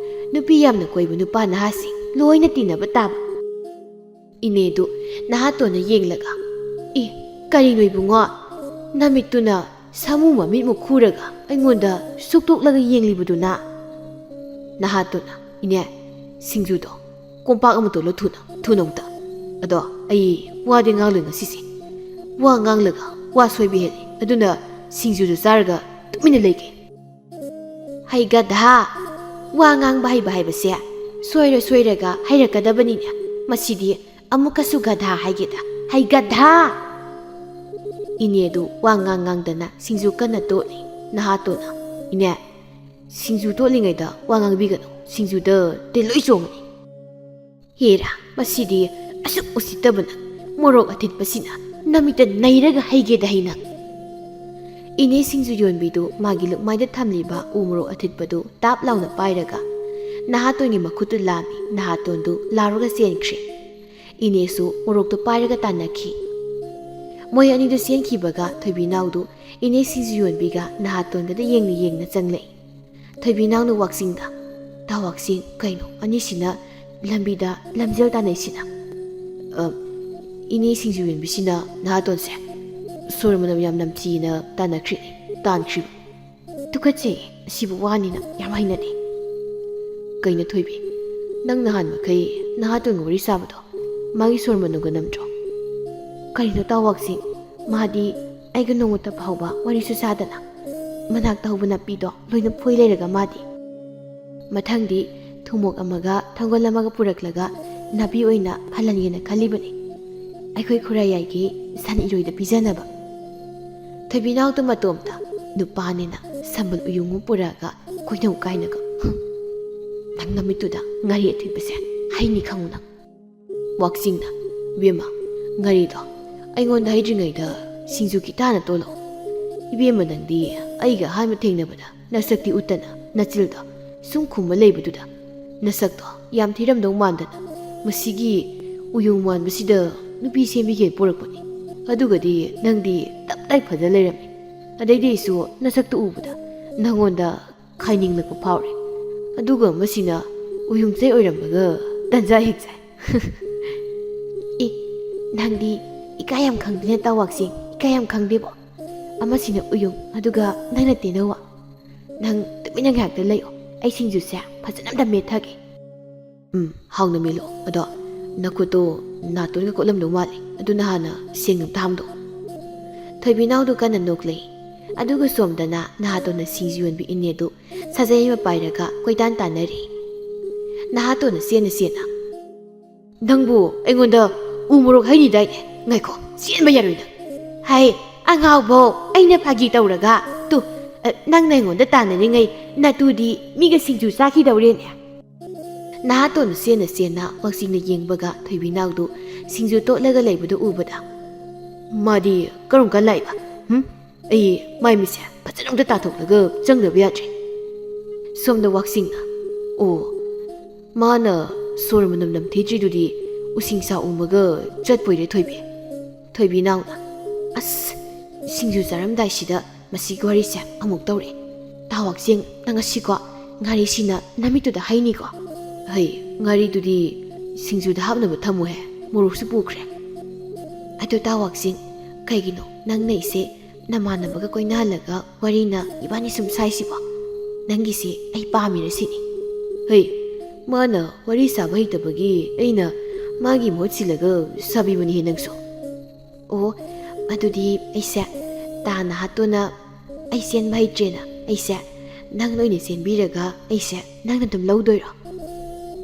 nupi yamna koibu nupa nahasi loina tinaba taba inedu nahatona yenglaga e kari noi bunga namituna samu mamit mu khuraga aingonda suktoklaga yenglibuduna nahatona ine singjudo kompak amuto lo thunongta ado ai wade nganglu ngasisi wa nganglaga wa soibi heli aduna singjudo sarga tumina lege hai gadha wangang bahai bahai basya soira soiraga hairakadabani masidi amukasu gadha haigeda hai gadha inedu wangang ngangdana singju kana toli nahatona ine singju tolingaida wangang bigano singju da teloi chomani hera masidi asuk usitabana morok atit pasina namita nairaga haigeda haina ine singju yonbidu magi lukmaida thamliba umro athitpadu tap launa pairaga nahatoni makhutu lami nahatondu laruga senkri ine su morokto pairaga tanakhi moi ani du senkhi baga thobinaudu ine singju yonbiga nahatonda da yengna changlei thobinaunu waksingda ta waksing kaino ani sina lambida lamjel tanai sina ine singju yonbisina nahatonse 소름은 얌 남지나 따나크리 딴크리 똑같이 시부 와니나 야마이나디 그이나 토이비 낭 나한 마카이 나하던 우리 사부도 마기 소름은 누가 남죠 그이나 따왁시 마디 아이가 농었다 파우바 와리수 사다나 마낙 따우브나 삐도 로이나 포이레르가 마디 마탕디 투목 아마가 탕골 아마가 뿌락라가 나비 오이나 팔란이나 칼리바니 아이코이 코라야이기 산 이로이다 비자나바 ꯊꯣꯏꯕꯤꯅꯥꯎꯗꯨ ꯃꯇꯣꯝꯗ ꯅꯨꯄꯥꯅꯤꯅ ꯁꯝꯕꯜ ꯎꯌꯨꯡ ꯄꯨꯔꯛꯑꯒ ꯀꯣꯏꯅꯧ ꯀꯥꯏꯅꯒ ꯅꯪ ꯅꯨꯃꯤꯠꯇꯨꯗ ꯉꯥꯔꯤ ꯑꯊꯤꯠꯄꯁꯦ ꯍꯩꯅꯤ ꯈꯪꯉꯨ ꯅꯪ ꯋꯥꯛꯆꯤꯡꯅ ꯏꯕꯦꯝꯃ ꯉꯥꯔꯤꯗꯣ ꯑꯩꯉꯣꯟꯗ ꯍꯩꯗ꯭ꯔꯤꯉꯩꯗ ꯁꯤꯡꯖꯨ ꯈꯤꯇꯥꯅ ꯇꯣꯜꯂꯛꯑꯣ ꯏꯕꯦꯝꯃ ꯅꯪꯗꯤ ꯑꯩꯒ ꯑꯍꯥꯟꯕ ꯊꯦꯡꯅꯕꯗ ꯅꯁꯛꯇꯤ ꯎꯠꯇꯅ ꯅꯆꯤꯜꯗꯣ ꯁꯨꯝ ꯈꯨꯝꯕ ꯂꯩꯕꯗꯨꯗ ꯅꯁꯛꯇꯣ ꯌꯥꯝ ꯊꯤꯔꯝꯗꯧ ꯃꯥꯟꯗꯅ ꯃꯁꯤꯒꯤ ꯎꯌꯨꯡ ꯃꯥꯟꯕꯁꯤꯗ ꯅꯨꯄꯤ ꯁꯦꯝꯕꯤꯒꯦ ꯄꯨꯔꯛꯄꯅꯤ ꯑꯗꯨꯒꯗꯤ ꯅꯪꯗꯤ ꯇꯞ ꯇꯥꯏ ꯐꯖ ꯂꯩꯔꯝꯃꯤ ꯑꯗꯩꯗꯤ ꯑꯩꯁꯨ ꯅꯁꯛꯇꯨ ꯎꯕꯗ ꯅꯪꯉꯣꯟꯗ ꯈꯥꯏꯅꯤꯡꯂꯛꯄ ꯐꯥꯎꯔꯦ ꯑꯗꯨꯒ ꯃꯁꯤꯅ ꯎꯌꯨꯡꯆꯩ ꯑꯣꯏꯔꯝꯃꯒ ꯇꯟꯖꯥ ꯍꯦꯛ ꯆꯥꯏ ꯏ ꯅꯪꯗꯤ ꯏꯀꯥꯏ ꯌꯥꯝ ꯈꯪꯗꯦꯅ ꯇꯥ ꯋꯥꯛꯆꯤꯡ ꯏꯀꯥꯏ ꯌꯥꯝ ꯈꯪꯗꯦꯕꯣ ꯑꯃꯁꯤꯅ ꯎꯌꯨꯡ ꯑꯗꯨꯒ ꯅꯪꯅ ꯇꯦꯅꯧꯋꯥ ꯅꯪ ꯇꯨꯃꯤꯟꯅ ꯉꯥꯏꯍꯥꯛꯇ ꯂꯩꯌꯣ ꯑꯩ ꯁꯤꯡꯖꯨꯁꯦ ꯐꯖꯅ ꯑꯝꯇ ꯃꯦꯠꯊꯒꯦ ꯍꯥꯎꯅ ꯃꯦꯠꯂꯣ ꯑꯗꯣ ꯅꯈꯨꯠꯇꯣ ꯅꯥꯇꯣꯟꯒ ꯀꯣꯠꯂꯝꯗꯧ ꯃꯥꯜꯂꯤ ꯑꯗꯨꯅ ꯍꯥꯟꯅ ꯁꯦꯡꯅ ꯑꯝꯇ ꯍꯥꯝꯗꯣꯛꯑꯣ ꯊꯣꯏꯕꯤꯅꯥꯎꯗꯨ ꯀꯟꯅ ꯅꯣꯛꯂꯛꯏ ꯑꯗꯨꯒ ꯁꯣꯝꯗꯅ ꯅꯍꯥꯇꯣꯟꯅ ꯁꯤꯡꯖꯨ ꯌꯣꯟꯕꯤ ꯏꯅꯦꯗꯨ ꯁꯥꯖꯩ ꯑꯃ ꯄꯥꯏꯔꯒ ꯀꯣꯏꯇꯥꯟ ꯇꯥꯟꯅꯔꯤ ꯅꯍꯥꯇꯣꯟꯅ ꯆꯦꯟꯅ ꯅꯪꯕꯨ ꯑꯩꯉꯣꯟꯗ ꯎ ꯃꯣꯔꯣꯛ ꯍꯩꯅꯤꯗꯥꯏꯅꯦ ꯉꯥꯏꯈꯣ ꯆꯦꯟꯕ ꯌꯥꯔꯣꯏ ꯅꯪ ꯍꯥꯏ ꯑꯉꯥꯎꯕꯧ ꯑꯩꯅ ꯐꯥꯒꯤ ꯇꯧꯔꯒ ꯅꯪꯅ ꯑꯩꯉꯣꯟꯗ ꯇꯥꯟꯅꯔꯤꯉꯩ ꯅꯇꯨꯗꯤ ꯃꯤꯒ ꯁꯤꯡꯖꯨ ꯆꯥꯈꯤꯗꯧꯔꯦꯅꯦ ꯅꯍꯥꯇꯣꯟꯅ ꯆꯦꯟꯅ ꯋꯥꯛꯆꯤꯡꯅ ꯌꯦꯡꯕꯒ ꯊꯣꯏꯕꯤꯅꯥꯎꯗꯨ ꯁꯤꯡꯖꯨ ꯇꯣꯠꯂꯒ ꯂꯩꯕꯗꯨ ꯎꯕꯗ ꯃꯥꯗꯤ ꯀꯔꯝ ꯀꯥꯟ ꯂꯥꯛꯏꯕ ꯑꯩ ꯃꯥꯏ ꯃꯤꯠꯁꯦ ꯐꯖꯅ ꯑꯝꯇ ꯇꯥꯊꯣꯛꯂꯒ ꯆꯪꯗꯕ ꯌꯥꯗ꯭ꯔꯦ ꯁꯣꯝꯗ ꯋꯥꯛꯆꯤꯡꯅ ꯑꯣ ꯃꯥꯅ ꯁꯣꯔ ꯃꯅꯝ ꯅꯝꯊꯤꯗ꯭ꯔꯤꯗꯨꯗꯤ ꯎꯁꯤꯡꯁꯥ ꯎꯃꯒ ꯆꯠꯄꯣꯏꯔꯦ ꯊꯣꯏꯕꯤꯅꯥꯎꯅ ꯑꯁ ꯁꯤꯡꯖꯨ ꯆꯥꯔꯝꯗꯥꯏꯁꯤꯗ ꯃꯁꯤꯒꯤ ꯋꯥꯔꯤꯁꯦ ꯑꯃꯨꯛ ꯇꯧꯔꯦ ꯇꯥ ꯋꯥꯛꯆꯤꯡ ꯅꯪ ꯉꯁꯤꯀꯣ ꯉꯥꯔꯤꯁꯤꯅ ꯅꯃꯤꯠꯇꯨꯗ ꯍꯩꯅꯤꯀꯣ ꯍꯩ ꯉꯥꯔꯤꯗꯨꯗꯤ ꯁꯤꯡꯖꯨꯗ ꯍꯥꯞꯅꯕ ꯊꯝꯃꯨꯍꯦ ꯃꯣꯔꯣꯛꯁꯨ ꯄꯨꯈ꯭ꯔꯦ ꯑꯗꯨ ꯇꯥ ꯋꯥꯛꯆꯤꯡ ꯀꯩꯒꯤꯅꯣ ꯅꯪꯅ ꯏꯁꯦ ꯅꯃꯥꯟꯅꯕꯒ ꯀꯣꯏꯅꯍꯜꯂꯒ ꯋꯥꯔꯤꯅ ꯏꯕꯥꯅꯤ ꯁꯨꯝ ꯁꯥꯏꯁꯤꯕꯣ ꯅꯪꯒꯤꯁꯦ ꯑꯩ ꯄꯥꯝꯃꯤꯔ ꯁꯤꯅꯤ ꯍꯩ ꯃꯥꯅ ꯋꯥꯔꯤ ꯁꯥꯕ ꯍꯩꯇꯕꯒꯤ ꯑꯩꯅ ꯃꯥꯒꯤ ꯃꯍꯨꯠ ꯁꯤꯜꯂꯒ ꯁꯥꯕꯤꯕꯅꯤꯍꯦ ꯅꯪꯁꯨ ꯑꯣ ꯑꯗꯨꯗꯤ ꯑꯩꯁꯦ ꯇꯥ ꯅꯍꯥꯇꯣꯟꯅ ꯑꯩ ꯆꯦꯟꯕ ꯍꯩꯇ꯭ꯔꯦꯅ ꯑꯩꯁꯦ ꯅꯪ ꯑꯣꯏꯅ ꯆꯦꯟꯕꯤꯔꯒ ꯑꯩꯁꯦ ꯅꯪꯅ ꯑꯗꯨꯝ ꯂꯧꯗꯣꯏꯔꯣ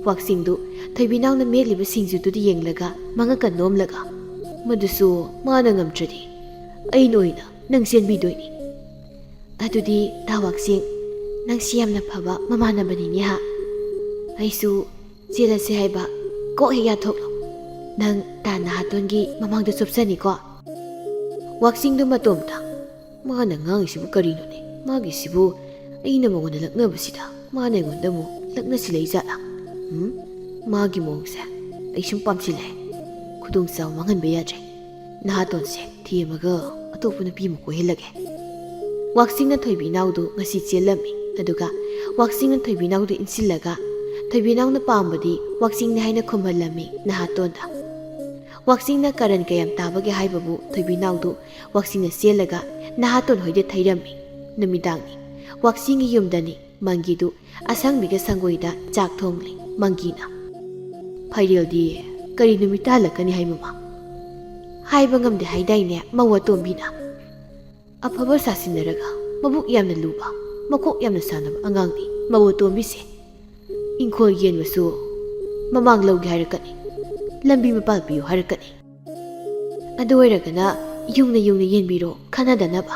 ꯋꯥꯛꯆꯤꯡꯗꯨ ꯊꯣꯏꯕꯤꯅꯥꯎꯅ ꯃꯦꯠꯂꯤꯕ ꯁꯤꯡꯖꯨꯗꯨꯗ ꯌꯦꯡꯂꯒ ꯃꯉꯛꯀ ꯅꯣꯝꯂꯒ ꯃꯗꯨꯁꯨ ꯃꯥꯅ ꯉꯝꯗ꯭ꯔꯗꯤ ꯑꯩꯅ ꯑꯣꯏꯅ ꯅꯪ ꯆꯦꯟꯕꯤꯗꯣꯏꯅꯤ ꯑꯗꯨꯗꯤ ꯇꯥ ꯋꯥꯛꯆꯤꯡ ꯅꯪꯁꯤ ꯌꯥꯝꯅ ꯐꯕ ꯃꯃꯥꯟꯅꯕꯅꯤꯅꯦ ꯍꯥ ꯑꯩꯁꯨ ꯆꯦꯜꯂꯁꯦ ꯍꯥꯏꯕ ꯀꯣꯛ ꯍꯦꯛ ꯌꯥꯊꯣꯛꯂꯣ ꯅꯪ ꯇꯥ ꯅꯍꯥꯇꯣꯟꯒꯤ ꯃꯃꯥꯡꯗ ꯆꯨꯞꯆꯅꯤꯀꯣ ꯋꯥꯛꯆꯤꯡꯗꯨ ꯃꯇꯣꯝꯇ ꯃꯥꯅ ꯉꯥꯡꯉꯤꯁꯤꯕꯨ ꯀꯔꯤꯅꯣꯅꯦ ꯃꯥꯒꯤꯁꯤꯕꯨ ꯑꯩꯅ ꯃꯉꯣꯟꯗ ꯂꯛꯅꯕꯁꯤꯗ ꯃꯥꯅ ꯑꯩꯉꯣꯟꯗ ꯑꯃꯨꯛ ꯂꯛꯅꯁꯤꯜꯂꯛꯏ ꯖꯥꯠꯂꯥ ꯃꯥꯒꯤ ꯃꯑꯣꯡꯁꯦ ꯑꯩ ꯁꯨꯝ ꯄꯥꯝꯁꯤꯜꯂꯛꯑꯦ ꯈꯨꯗꯣꯡꯆꯥꯕ ꯃꯥꯡꯍꯟꯕ ꯌꯥꯗ꯭ꯔꯦ ꯅꯍꯥꯇꯣꯟꯁꯦ ꯊꯦꯝꯃꯒ ꯑꯇꯣꯞꯄ ꯅꯨꯄꯤ ꯑꯃ ꯀꯣꯏꯍꯜꯂꯒꯦ ꯋꯥꯛꯆꯤꯡꯅ ꯊꯣꯏꯕꯤꯅꯥꯎꯗꯨ ꯉꯁꯤ ꯆꯦꯜꯂꯝꯃꯤ ꯑꯗꯨꯒ ꯋꯥꯛꯆꯤꯡꯅ ꯊꯣꯏꯕꯤꯅꯥꯎꯗꯨ ꯏꯟꯁꯤꯜꯂꯒ ꯊꯣꯏꯕꯤꯅꯥꯎꯅ ꯄꯥꯝꯕꯗꯤ ꯋꯥꯛꯆꯤꯡꯅꯤ ꯍꯥꯏꯅ ꯈꯨꯝꯍꯜꯂꯝꯃꯤ ꯅꯍꯥꯇꯣꯟꯗ ꯋꯥꯛꯆꯤꯡꯅ ꯀꯔꯟ ꯀꯌꯥꯝ ꯇꯥꯕꯒꯦ ꯍꯥꯏꯕꯕꯨ ꯊꯣꯏꯕꯤꯅꯥꯎꯗꯨ ꯋꯥꯛꯆꯤꯡꯅ ꯆꯦꯜꯂꯒ ꯅꯍꯥꯇꯣꯟ ꯍꯣꯏꯗ ꯊꯩꯔꯝꯃꯤ ꯅꯨꯃꯤꯗꯥꯡꯅꯤ ꯋꯥꯛꯆꯤꯡꯒꯤ ꯌꯨꯝꯗꯅꯤ ꯃꯪꯒꯤꯗꯨ ꯑꯁꯪꯕꯤꯒ ꯁꯪꯒꯣꯏꯗ ꯆꯥꯛ ꯊꯣꯡꯂꯤ ꯃꯪꯒꯤꯅ ꯐꯩꯔꯦꯜꯗꯤ ꯀꯔꯤ ꯅꯨꯃꯤꯠꯇ ꯍꯜꯂꯛꯀꯅꯤ ꯍꯥꯏ ꯃꯃꯥ ꯍꯥꯏꯕ ꯉꯝꯗꯦ ꯍꯥꯏꯗꯥꯏꯅꯦ ꯃꯧ ꯑꯇꯣꯝꯕꯤꯅ ꯑꯐꯕ ꯁꯥꯁꯤꯟꯅꯔꯒ ꯃꯕꯨꯛ ꯌꯥꯝꯅ ꯂꯨꯕ ꯃꯀꯣꯛ ꯌꯥꯝꯅ ꯁꯥꯟꯅꯕ ꯑꯉꯥꯡꯅꯤ ꯃꯧ ꯑꯇꯣꯝꯕꯤꯁꯦ ꯏꯪꯈꯣꯜ ꯌꯦꯟꯕꯁꯨ ꯃꯃꯥꯡ ꯂꯧꯒꯦ ꯍꯥꯏꯔꯛꯀꯅꯤ ꯂꯝꯕꯤ ꯃꯄꯥꯜ ꯄꯤꯌꯨ ꯍꯥꯏꯔꯛꯀꯅꯤ ꯑꯗꯨ ꯑꯣꯏꯔꯒꯅ ꯌꯨꯡꯅ ꯌꯦꯟꯕꯤꯔꯣ ꯈꯟꯅꯗꯅꯕ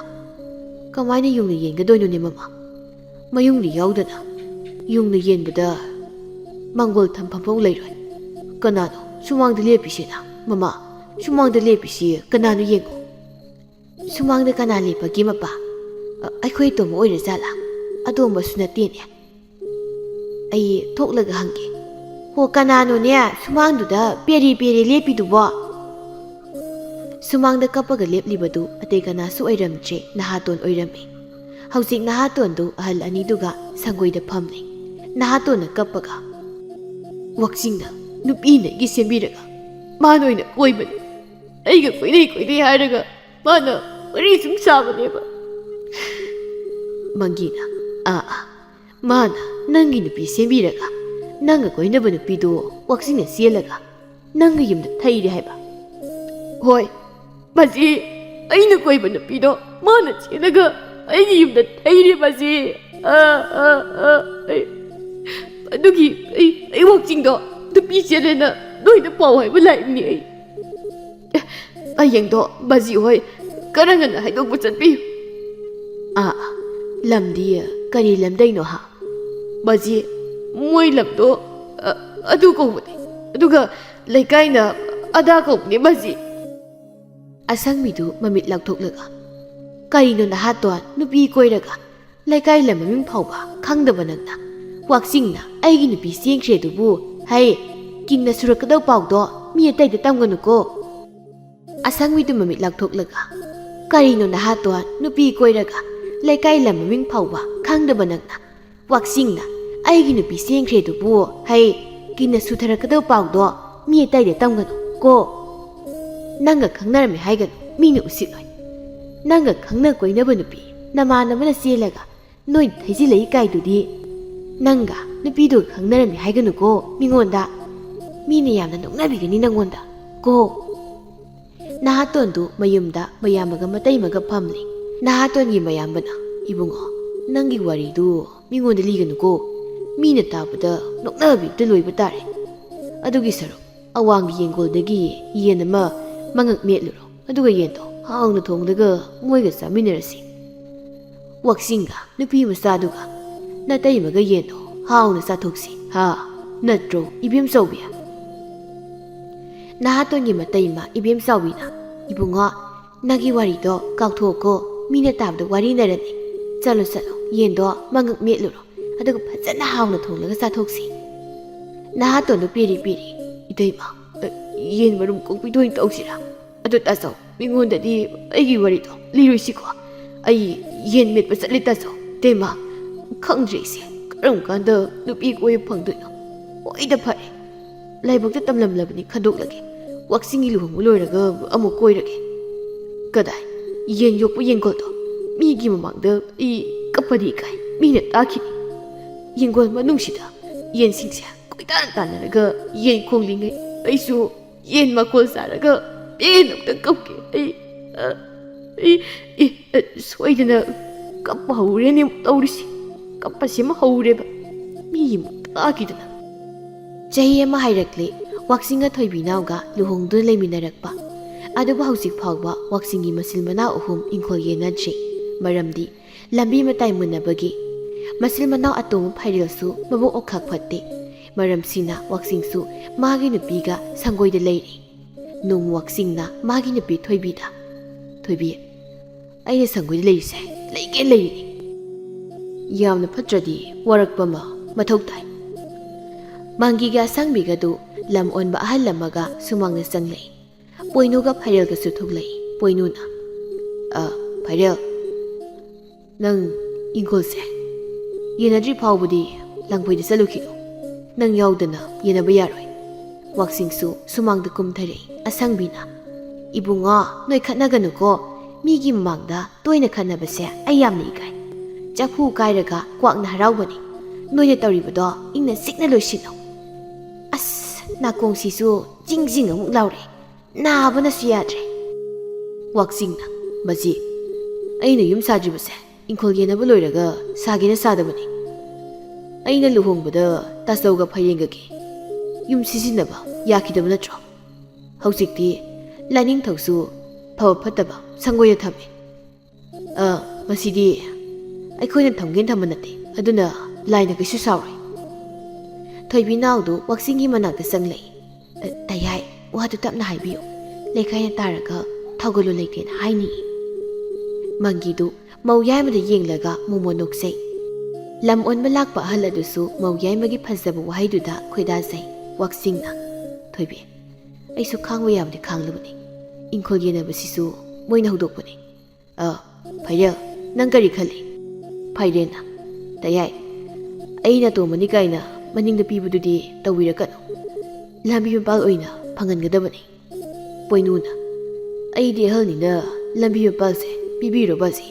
ꯀꯃꯥꯏꯅ ꯌꯨꯡꯅ ꯌꯦꯟꯒꯗꯣꯏꯅꯣꯅꯦ ꯃꯃꯥ ꯃꯌꯨꯡꯗꯤ ꯌꯥꯎꯗꯅ ꯌꯨꯡꯅ ꯌꯦꯟꯕꯗ ꯃꯥꯡꯒꯣꯜ ꯊꯝꯐꯝꯐꯥꯎ ꯂꯩꯔꯣꯏ ꯀꯅꯥꯅꯣ ꯁꯨꯃꯥꯡꯗ ꯂꯦꯞꯄꯤꯁꯤꯅ ꯃꯃꯥ ꯁꯨꯃꯥꯡꯗ ꯂꯦꯞꯄꯤꯁꯤ ꯀꯅꯥꯅꯣ ꯌꯦꯡꯉꯣ ꯁꯨꯃꯥꯡꯗ ꯀꯅꯥ ꯂꯦꯞꯄꯒꯦ ꯃꯄꯥ ꯑꯩꯈꯣꯏ ꯑꯇꯣꯝꯕ ꯑꯣꯏꯔ ꯖꯥꯠꯂꯥ ꯑꯇꯣꯝꯕꯁꯨ ꯅꯠꯇꯦꯅꯦ ꯑꯩ ꯊꯣꯛꯂꯒ ꯍꯪꯒꯦ ꯍꯣ ꯀꯅꯥꯅꯣꯅꯦ ꯁꯨꯃꯥꯡꯗꯨꯗ ꯄꯦꯔꯤ ꯂꯦꯞꯄꯤꯗꯨꯕꯣ ꯁꯨꯃꯥꯡꯗ ꯀꯞꯄꯒ ꯂꯦꯞꯂꯤꯕꯗꯨ ꯑꯇꯩ ꯀꯅꯥꯁꯨ ꯑꯣꯏꯔꯝꯗ꯭ꯔꯦ ꯅꯍꯥꯇꯣꯟ ꯑꯣꯏꯔꯝꯃꯤ ꯍꯧꯖꯤꯛ ꯅꯍꯥꯇꯣꯟꯗꯨ ꯑꯍꯜ ꯑꯅꯤꯗꯨꯒ ꯁꯪꯒꯣꯏꯗ ꯐꯝꯂꯤ ꯅꯍꯥꯇꯣꯟꯅ ꯀꯞꯄꯒ ꯋꯥꯛꯆꯤꯡꯅ ꯅꯨꯄꯤꯅ ꯑꯩꯒꯤ ꯁꯦꯝꯕꯤꯔꯒ ꯃꯥꯅ ꯑꯣꯏꯅ ꯀꯣꯏꯕꯅꯤ ꯑꯩꯒ ꯀꯣꯏꯅꯩ ꯍꯥꯏꯔꯒ ꯃꯥꯅ ꯋꯥꯔꯤ ꯁꯨꯝ ꯁꯥꯕꯅꯦꯕ ꯃꯪꯒꯤꯅ ꯃꯥꯅ ꯅꯪꯒꯤ ꯅꯨꯄꯤ ꯁꯦꯝꯕꯤꯔꯒ ꯅꯪꯒ ꯀꯣꯏꯅꯕ ꯅꯨꯄꯤꯗꯣ ꯋꯥꯛꯆꯤꯡꯅ ꯆꯦꯜꯂꯒ ꯅꯪꯒ ꯌꯨꯝꯗ ꯊꯩꯔꯦ ꯍꯥꯏꯕ ꯍꯣꯏ ꯃꯁꯤ ꯑꯩꯅ ꯀꯣꯏꯕ ꯅꯨꯄꯤꯗꯣ ꯃꯥꯅ ꯆꯦꯜꯂꯒ ꯑꯩꯒꯤ ꯌꯨꯝꯗ ꯊꯩꯔꯦ ꯃꯁꯤ ꯑꯗꯨꯒꯤ ꯑꯩ ꯋꯥꯛꯆꯤꯡꯗꯣ ꯅꯨꯄꯤ ꯆꯦꯜꯂꯦꯅ ꯅꯣꯏꯗ ꯄꯥꯎ ꯍꯥꯏꯕ ꯂꯥꯛꯏꯕꯅꯤ ꯍꯌꯦꯡꯗꯣ ꯕꯥꯖꯤ ꯍꯣꯏ ꯈꯔ ꯉꯟꯅ ꯍꯥꯏꯗꯣꯛꯄ ꯆꯠꯄꯤꯌꯨ. ꯂꯝꯗꯤ ꯀꯔꯤ ꯂꯝꯗꯩꯅꯣ ꯍꯥ? ꯃꯁꯤ ꯃꯣꯏ ꯂꯝꯗꯣ ꯑꯗꯨ ꯀꯧꯕꯅꯤ, ꯑꯗꯨꯒ ꯂꯩꯀꯥꯏꯅ ꯑꯗꯥ ꯀꯧꯕꯅꯤ ꯃꯁꯤ. ꯑꯁꯪꯕꯤꯗꯨ ꯃꯃꯤꯠ ꯂꯥꯎꯊꯣꯛꯂꯒ, ꯀꯔꯤꯅꯣ ꯅꯍꯥꯇꯣꯟ ꯅꯨꯄꯤ ꯀꯣꯏꯔꯒ ꯂꯩꯀꯥꯏ ꯂꯝ ꯃꯃꯤꯡ ꯐꯥꯎꯕ ꯈꯪꯗꯕ ꯅꯪꯅ ꯋꯥꯛꯆꯤꯡꯅ ꯑꯩꯒꯤ ꯅꯨꯄꯤ ꯆꯦꯟꯈ꯭ꯔꯦ ꯑꯗꯨꯕꯨ ꯍꯩ ꯀꯤꯟꯅ ꯁꯨꯔꯛꯀꯗꯧ ꯄꯥꯎꯗꯣ ꯃꯤ ꯑꯇꯩꯗ ꯇꯝꯒꯅꯨꯀꯣ. ꯑꯁꯪꯕꯤꯗꯨ ꯃꯃꯤꯠ ꯂꯥꯎꯊꯣꯛꯂꯒ, ꯀꯔꯤꯅꯣ ꯅꯍꯥꯇꯣꯟ ꯅꯨꯄꯤ ꯀꯣꯏꯔꯒ ꯂꯩꯀꯥꯏ ꯂꯝ ꯃꯃꯤꯡ ꯐꯥꯎꯕ ꯈꯪꯗꯕ ꯅꯪꯅ ꯋꯥꯛꯆꯤꯡꯅ ꯑꯩꯒꯤ ꯅꯨꯄꯤ ꯆꯦꯟꯈ꯭ꯔꯦ ꯑꯗꯨꯕꯨ ꯍꯩ ꯀꯤꯟꯅ ꯁꯨꯊꯔꯛꯀꯗꯧ ꯄꯥꯎꯗꯣ ꯃꯤ ꯑꯇꯩꯗ ꯇꯝꯒꯅꯨ ꯀꯣ. ꯅꯪꯒ ꯈꯪꯅꯔꯝꯃꯦ ꯍꯥꯏꯒꯅꯨ, ꯃꯤꯅ ꯎꯁꯤꯠꯂꯣꯏ. ꯅꯪꯒ ꯈꯪꯅ ꯀꯣꯏꯅꯕ ꯅꯨꯄꯤ ꯅꯃꯥꯟꯅꯕꯅ ꯆꯦꯜꯂꯒ ꯅꯣꯏ ꯊꯩꯖꯤꯜꯂꯛꯏ ꯀꯥꯏꯗꯨꯗꯤ ꯅꯪꯒ ꯅꯨꯄꯤꯗꯨꯒ ꯈꯪꯅꯔꯝꯃꯦ ꯍꯥꯏꯒꯅꯨꯀꯣ ꯃꯤꯉꯣꯟꯗ. ꯃꯤꯅ ꯌꯥꯝꯅ ꯅꯣꯛꯅꯕꯤꯒꯅꯤ ꯅꯪꯉꯣꯟꯗ ꯀꯣ. ꯅꯍꯥꯇꯣꯟꯗꯨ ꯃꯌꯨꯝꯗ ꯃꯌꯥꯝꯕꯒ ꯃꯇꯩꯃꯒ ꯐꯝꯂꯤ. ꯅꯍꯥꯇꯣꯟꯒꯤ ꯃꯌꯥꯝꯕꯅ, ꯏꯕꯨꯡꯉꯣ ꯅꯪꯒꯤ ꯋꯥꯔꯤꯗꯨ ꯃꯤꯉꯣꯟꯗ ꯂꯤꯒꯅꯨꯀꯣ, ꯃꯤꯅ ꯇꯥꯕꯗ ꯅꯣꯛꯅꯕꯤꯕꯇ ꯂꯣꯏꯕ ꯇꯥꯔꯦ. ꯑꯗꯨꯒꯤ ꯁꯔꯨꯛ ꯑꯋꯥꯡꯒꯤ ꯌꯦꯡꯒꯣꯜꯗꯒꯤ ꯌꯦꯟ ꯑꯃ ꯃꯉꯛ ꯃꯦꯠꯂꯨꯔꯣ, ꯑꯗꯨꯒ ꯌꯦꯟꯗꯣ ꯍꯥꯎꯅ ꯊꯣꯡꯂꯒ ꯃꯣꯏꯒ ꯆꯥꯃꯤꯟꯅꯔꯁꯤ. ꯋꯥꯛꯆꯤꯡꯒ ꯅꯨꯄꯤ ꯃꯆꯥꯗꯨꯒ ꯅꯇꯩꯃꯒ ꯌꯦꯟꯗꯣ ꯍꯥꯎꯅ ꯆꯥꯊꯣꯛꯁꯤ ꯍꯥ, ꯅꯠꯇ꯭ꯔꯣ ꯏꯕꯦꯝꯆꯧꯕꯤ? ꯅꯍꯥꯇꯣꯟꯒꯤ ꯃꯇꯩꯃ ꯏꯕꯦꯝꯆꯥꯎꯕꯤꯅ, ꯏꯕꯨꯡꯉꯣ ꯅꯪꯒꯤ ꯋꯥꯔꯤꯗꯣ ꯀꯥꯎꯊꯣꯛꯑꯣꯀꯣ, ꯃꯤꯅ ꯇꯥꯕꯗ ꯋꯥꯔꯤꯅꯔꯅꯤ. ꯆꯠꯂꯣ ꯆꯠꯂꯣ, ꯌꯦꯟꯗꯣ ꯃꯉꯛ ꯃꯦꯠꯂꯨꯔꯣ, ꯑꯗꯨꯒ ꯐꯖꯅ ꯍꯥꯎꯅ ꯊꯣꯡꯂꯒ ꯆꯥꯊꯣꯛꯁꯤ. ꯅꯍꯥꯇꯣꯟꯗꯨ ꯄꯦꯔꯤ ꯄꯦꯔꯤ, ꯏꯇꯩꯃ ꯌꯦꯟ ꯃꯔꯨꯝ ꯀꯣꯛꯄꯤꯗꯣ ꯑꯣꯏꯅ ꯇꯧꯁꯤꯔꯥ? ꯑꯗꯣ ꯇꯥꯆꯧ ꯃꯤꯉꯣꯟꯗꯗꯤ ꯑꯩꯒꯤ ꯋꯥꯔꯤꯗꯣ ꯂꯤꯔꯣꯏꯁꯤꯀꯣ. ꯑꯩ ꯌꯦꯟ ꯃꯦꯠꯄ ꯆꯠꯂꯤ ꯇꯥꯆꯧ. ꯏꯇꯩꯃ ꯈꯪꯗ꯭ꯔꯦ ꯑꯩꯁꯦ ꯀꯔꯝ ꯀꯥꯟꯗ ꯅꯨꯄꯤ ꯀꯣꯏꯕ ꯐꯪꯗꯣꯏꯅꯣ. ꯍꯣꯏꯗ ꯐꯔꯦ, ꯂꯥꯏꯕꯛꯇ ꯇꯝꯂꯝꯂꯕꯅꯤ ꯈꯟꯗꯣꯛꯂꯒꯦ. ꯋꯥꯛꯆꯤꯡꯒꯤ ꯂꯨꯍꯣꯡꯕ ꯂꯣꯏꯔꯒ ꯑꯃꯨꯛ ꯀꯣꯏꯔꯒꯦ. ꯀꯗꯥꯏ ꯌꯦꯟ ꯌꯣꯛꯄ ꯌꯦꯡꯒꯣꯜꯗꯣ ꯃꯤꯒꯤ ꯃꯃꯥꯡꯗ ꯑꯩ ꯀꯞꯄꯗꯤ ꯏꯀꯥꯏ, ꯃꯤꯅ ꯇꯥꯈꯤꯅꯤ. ꯌꯦꯡꯒꯣꯜ ꯃꯅꯨꯡꯁꯤꯗ ꯌꯦꯟꯁꯤꯡꯁꯦ ꯀꯣꯏꯇꯥꯟ ꯇꯥꯟꯅꯔꯒ ꯌꯦꯟ ꯈꯣꯡꯂꯤꯉꯩ ꯑꯩꯁꯨ ꯌꯦꯟ ꯃꯈꯣꯜ ꯆꯥꯔꯒ ꯄꯦꯟꯅ ꯑꯝꯇ ꯀꯞꯀꯦ. ꯑꯩ ꯁꯣꯏꯗꯅ ꯀꯞꯄ ꯍꯧꯔꯦꯅꯦ ꯇꯧꯔꯤꯁꯤ. ꯀꯞꯄꯁꯤꯃ ꯍꯧꯔꯦꯕ, ꯃꯤ ꯑꯃꯨꯛ ꯇꯥꯈꯤꯗꯅ. ꯆꯍꯤ ꯑꯃ ꯍꯥꯏꯔꯛꯂꯦ ꯋꯥꯛꯆꯤꯡꯒ ꯊꯣꯏꯕꯤꯅꯥꯎꯒ ꯂꯨꯍꯣꯡꯗꯨꯅ ꯂꯩꯃꯤꯟꯅꯔꯛꯄ. ꯑꯗꯨꯕꯨ ꯍꯧꯖꯤꯛ ꯐꯥꯎꯕ ꯋꯥꯛꯆꯤꯡꯒꯤ ꯃꯆꯤꯜ ꯃꯅꯥꯎ ꯑꯍꯨꯝ ꯏꯪꯈꯣꯜ ꯌꯦꯟꯅꯗ꯭ꯔꯤ. ꯃꯔꯝꯗꯤ ꯂꯝꯕꯤ ꯃꯇꯥꯏ ꯃꯨꯟꯅꯕꯒꯤ. ꯃꯆꯤꯜ ꯃꯅꯥꯎ ꯑꯇꯣꯝꯕ ꯐꯥꯏꯔꯦꯜꯁꯨ ꯃꯕꯨꯛ ꯑꯣꯈꯥꯛ ꯐꯠꯇꯦ. ꯃꯔꯝꯁꯤꯅ ꯋꯥꯛꯆꯤꯡꯁꯨ ꯃꯥꯒꯤ ꯅꯨꯄꯤꯒ ꯁꯪꯒꯣꯏꯗ ꯂꯩꯔꯤ. ꯅꯣꯡꯃ ꯋꯥꯛꯆꯤꯡꯅ ꯃꯥꯒꯤ ꯅꯨꯄꯤ ꯊꯣꯏꯕꯤꯗ, ꯊꯣꯏꯕꯤ ꯑꯩꯅ ꯁꯪꯒꯣꯏꯗ ꯂꯩꯔꯤꯁꯦ ꯂꯩꯒꯦ ꯂꯩꯔꯤꯅꯤ. ꯌꯥꯝꯅ ꯐꯠꯇ꯭ꯔꯗꯤ ꯋꯥꯔꯛꯄ ꯑꯃ ꯃꯊꯧ ꯇꯥꯏ. ꯃꯪꯒꯤꯒ ꯑꯁꯪꯕꯤꯒꯗꯨ ꯂꯝ ꯑꯣꯟꯕ ꯑꯍꯜ ꯑꯃꯒ ꯁꯨꯃꯥꯡꯗ ꯆꯪꯂꯛꯏ. ꯄꯣꯏꯅꯨꯒ ꯐꯥꯏꯔꯦꯜꯒꯁꯨ ꯊꯣꯛꯂꯛꯏ. ꯄꯣꯏꯅꯨꯅ, ꯐꯥꯏꯔꯦꯜ ꯅꯪ ꯏꯪꯈꯣꯜꯁꯦ ꯌꯦꯟꯅꯗ꯭ꯔꯤ ꯐꯥꯎꯕꯗꯤ ꯂꯪꯐꯩꯗ ꯆꯠꯂꯨꯈꯤꯅꯨ. ꯅꯪ ꯌꯥꯎꯗꯅ ꯌꯦꯟꯅꯕ ꯌꯥꯔꯣꯏ. ꯋꯥꯛꯆꯤꯡꯁꯨ ꯁꯨꯃꯥꯡꯗ ꯀꯨꯝꯊꯔꯛꯏ. ꯑꯁꯪꯕꯤꯅ, ꯏꯕꯨꯡꯉꯣ ꯅꯣꯏ ꯈꯠꯅꯒꯅꯨꯀꯣ, ꯃꯤꯒꯤ ꯃꯃꯥꯡꯗ ꯇꯣꯏꯅ ꯈꯠꯅꯕꯁꯦ ꯑꯩ ꯌꯥꯝꯅ ꯏꯀꯥꯏ. ꯆꯐꯨ ꯀꯥꯏꯔꯒ ꯀ꯭ꯋꯥꯛꯅ ꯍꯔꯥꯎꯕꯅꯤ. ꯅꯣꯏꯅ ꯇꯧꯔꯤꯕꯗꯣ ꯏꯪꯅ ꯆꯤꯛꯅ ꯂꯣꯏꯁꯤꯜꯂꯣ. ꯑꯁ ꯅꯥꯀꯣꯡꯁꯤꯁꯨ ꯖꯤꯡ ꯖꯤꯡ ꯑꯃꯨꯛ ꯂꯥꯎꯔꯛꯑꯦ, ꯅꯥꯕꯅꯁꯨ ꯌꯥꯗ꯭ꯔꯦ. ꯋꯥꯛꯆꯤꯡꯅ, ꯃꯁꯤ ꯑꯩꯅ ꯌꯨꯝ ꯁꯥꯗ꯭ꯔꯤꯕꯁꯦ ꯏꯪꯈꯣꯜ ꯌꯦꯟꯅꯕ ꯂꯣꯏꯔꯒ ꯁꯥꯒꯦꯅ ꯁꯥꯗꯕꯅꯤ. ꯑꯩꯅ ꯂꯨꯍꯣꯡꯕꯗ ꯇꯥꯆꯧꯒ ꯐꯌꯦꯡꯒꯒꯤ ꯌꯨꯝ ꯁꯤꯖꯤꯟꯅꯕ ꯌꯥꯈꯤꯗꯕ ꯅꯠꯇ꯭ꯔꯣ? ꯍꯧꯖꯤꯛꯇꯤ ꯂꯥꯏꯅꯤꯡꯊꯧꯁꯨ ꯐꯕ ꯐꯠꯇꯕ ꯁꯪꯒꯣꯏꯗ ꯊꯝꯃꯤ. ꯃꯁꯤꯗꯤ ꯑꯩꯈꯣꯏꯅ ꯊꯝꯒꯦꯅ ꯊꯝꯕ ꯅꯠꯇꯦ, ꯑꯗꯨꯅ ꯂꯥꯏꯅ ꯀꯩꯁꯨ ꯁꯥꯎꯔꯣꯏ. ꯊꯣꯏꯕꯤꯅꯥꯎꯗꯨ ꯋꯥꯛꯆꯤꯡꯒꯤ ꯃꯅꯥꯛꯇ ꯆꯪꯂꯛꯏ. ꯇꯌꯥꯏ ꯋꯥꯗꯨ ꯇꯞꯅ ꯍꯥꯏꯕꯤꯌꯨ, ꯂꯩꯀꯥꯏꯅ ꯇꯥꯔꯒ ꯊꯧꯒꯜꯂꯨ ꯂꯩꯇꯦꯅ ꯍꯥꯏꯅꯤ. ꯃꯪꯒꯤꯗꯨ ꯃꯧ ꯌꯥꯏꯃꯗ ꯌꯦꯡꯂꯒ ꯃꯣꯃꯣ ꯅꯣꯛꯆꯩ. ꯂꯝ ꯑꯣꯟꯕ ꯂꯥꯛꯄ ꯑꯍꯜ ꯑꯗꯨꯁꯨ ꯃꯧ ꯌꯥꯏꯃꯒꯤ ꯐꯖꯕ ꯋꯥꯍꯩꯗꯨꯗ ꯈꯣꯏꯗꯥꯖꯩ. ꯋꯥꯛꯆꯤꯡꯅ, ꯊꯣꯏꯕꯤ ꯑꯩꯁꯨ ꯈꯥꯡꯕ ꯌꯥꯕꯗꯤ ꯈꯥꯡꯂꯕꯅꯤ. ꯏꯪꯈꯣꯜ ꯌꯦꯟꯅꯕꯁꯤꯁꯨ ꯃꯣꯏꯅ ꯍꯧꯗꯣꯛꯄꯅꯤ. ꯐꯥꯏꯔꯦꯜ ꯅꯪ ꯀꯔꯤ ꯈꯜꯂꯤ? ꯐꯥꯏꯔꯦꯜꯅ, ꯇꯌꯥꯏ ꯑꯩꯅ ꯇꯣꯝꯕꯅꯤ ꯀꯥꯏꯅ ꯃꯅꯤꯡꯗ ꯄꯤꯕꯗꯨꯗꯤ ꯇꯧꯕꯤꯔꯛꯀꯅꯨ. ꯂꯝꯕꯤ ꯃꯄꯥꯜ ꯑꯣꯏꯅ ꯐꯪꯍꯟꯒꯗꯕꯅꯤ. ꯄꯣꯏꯅꯨꯅ, ꯑꯩꯗꯤ ꯑꯍꯜꯅꯤꯅ ꯂꯝꯕꯤ ꯃꯄꯥꯜꯁꯦ ꯄꯤꯕꯤꯔꯣ ꯕꯥꯖꯤ,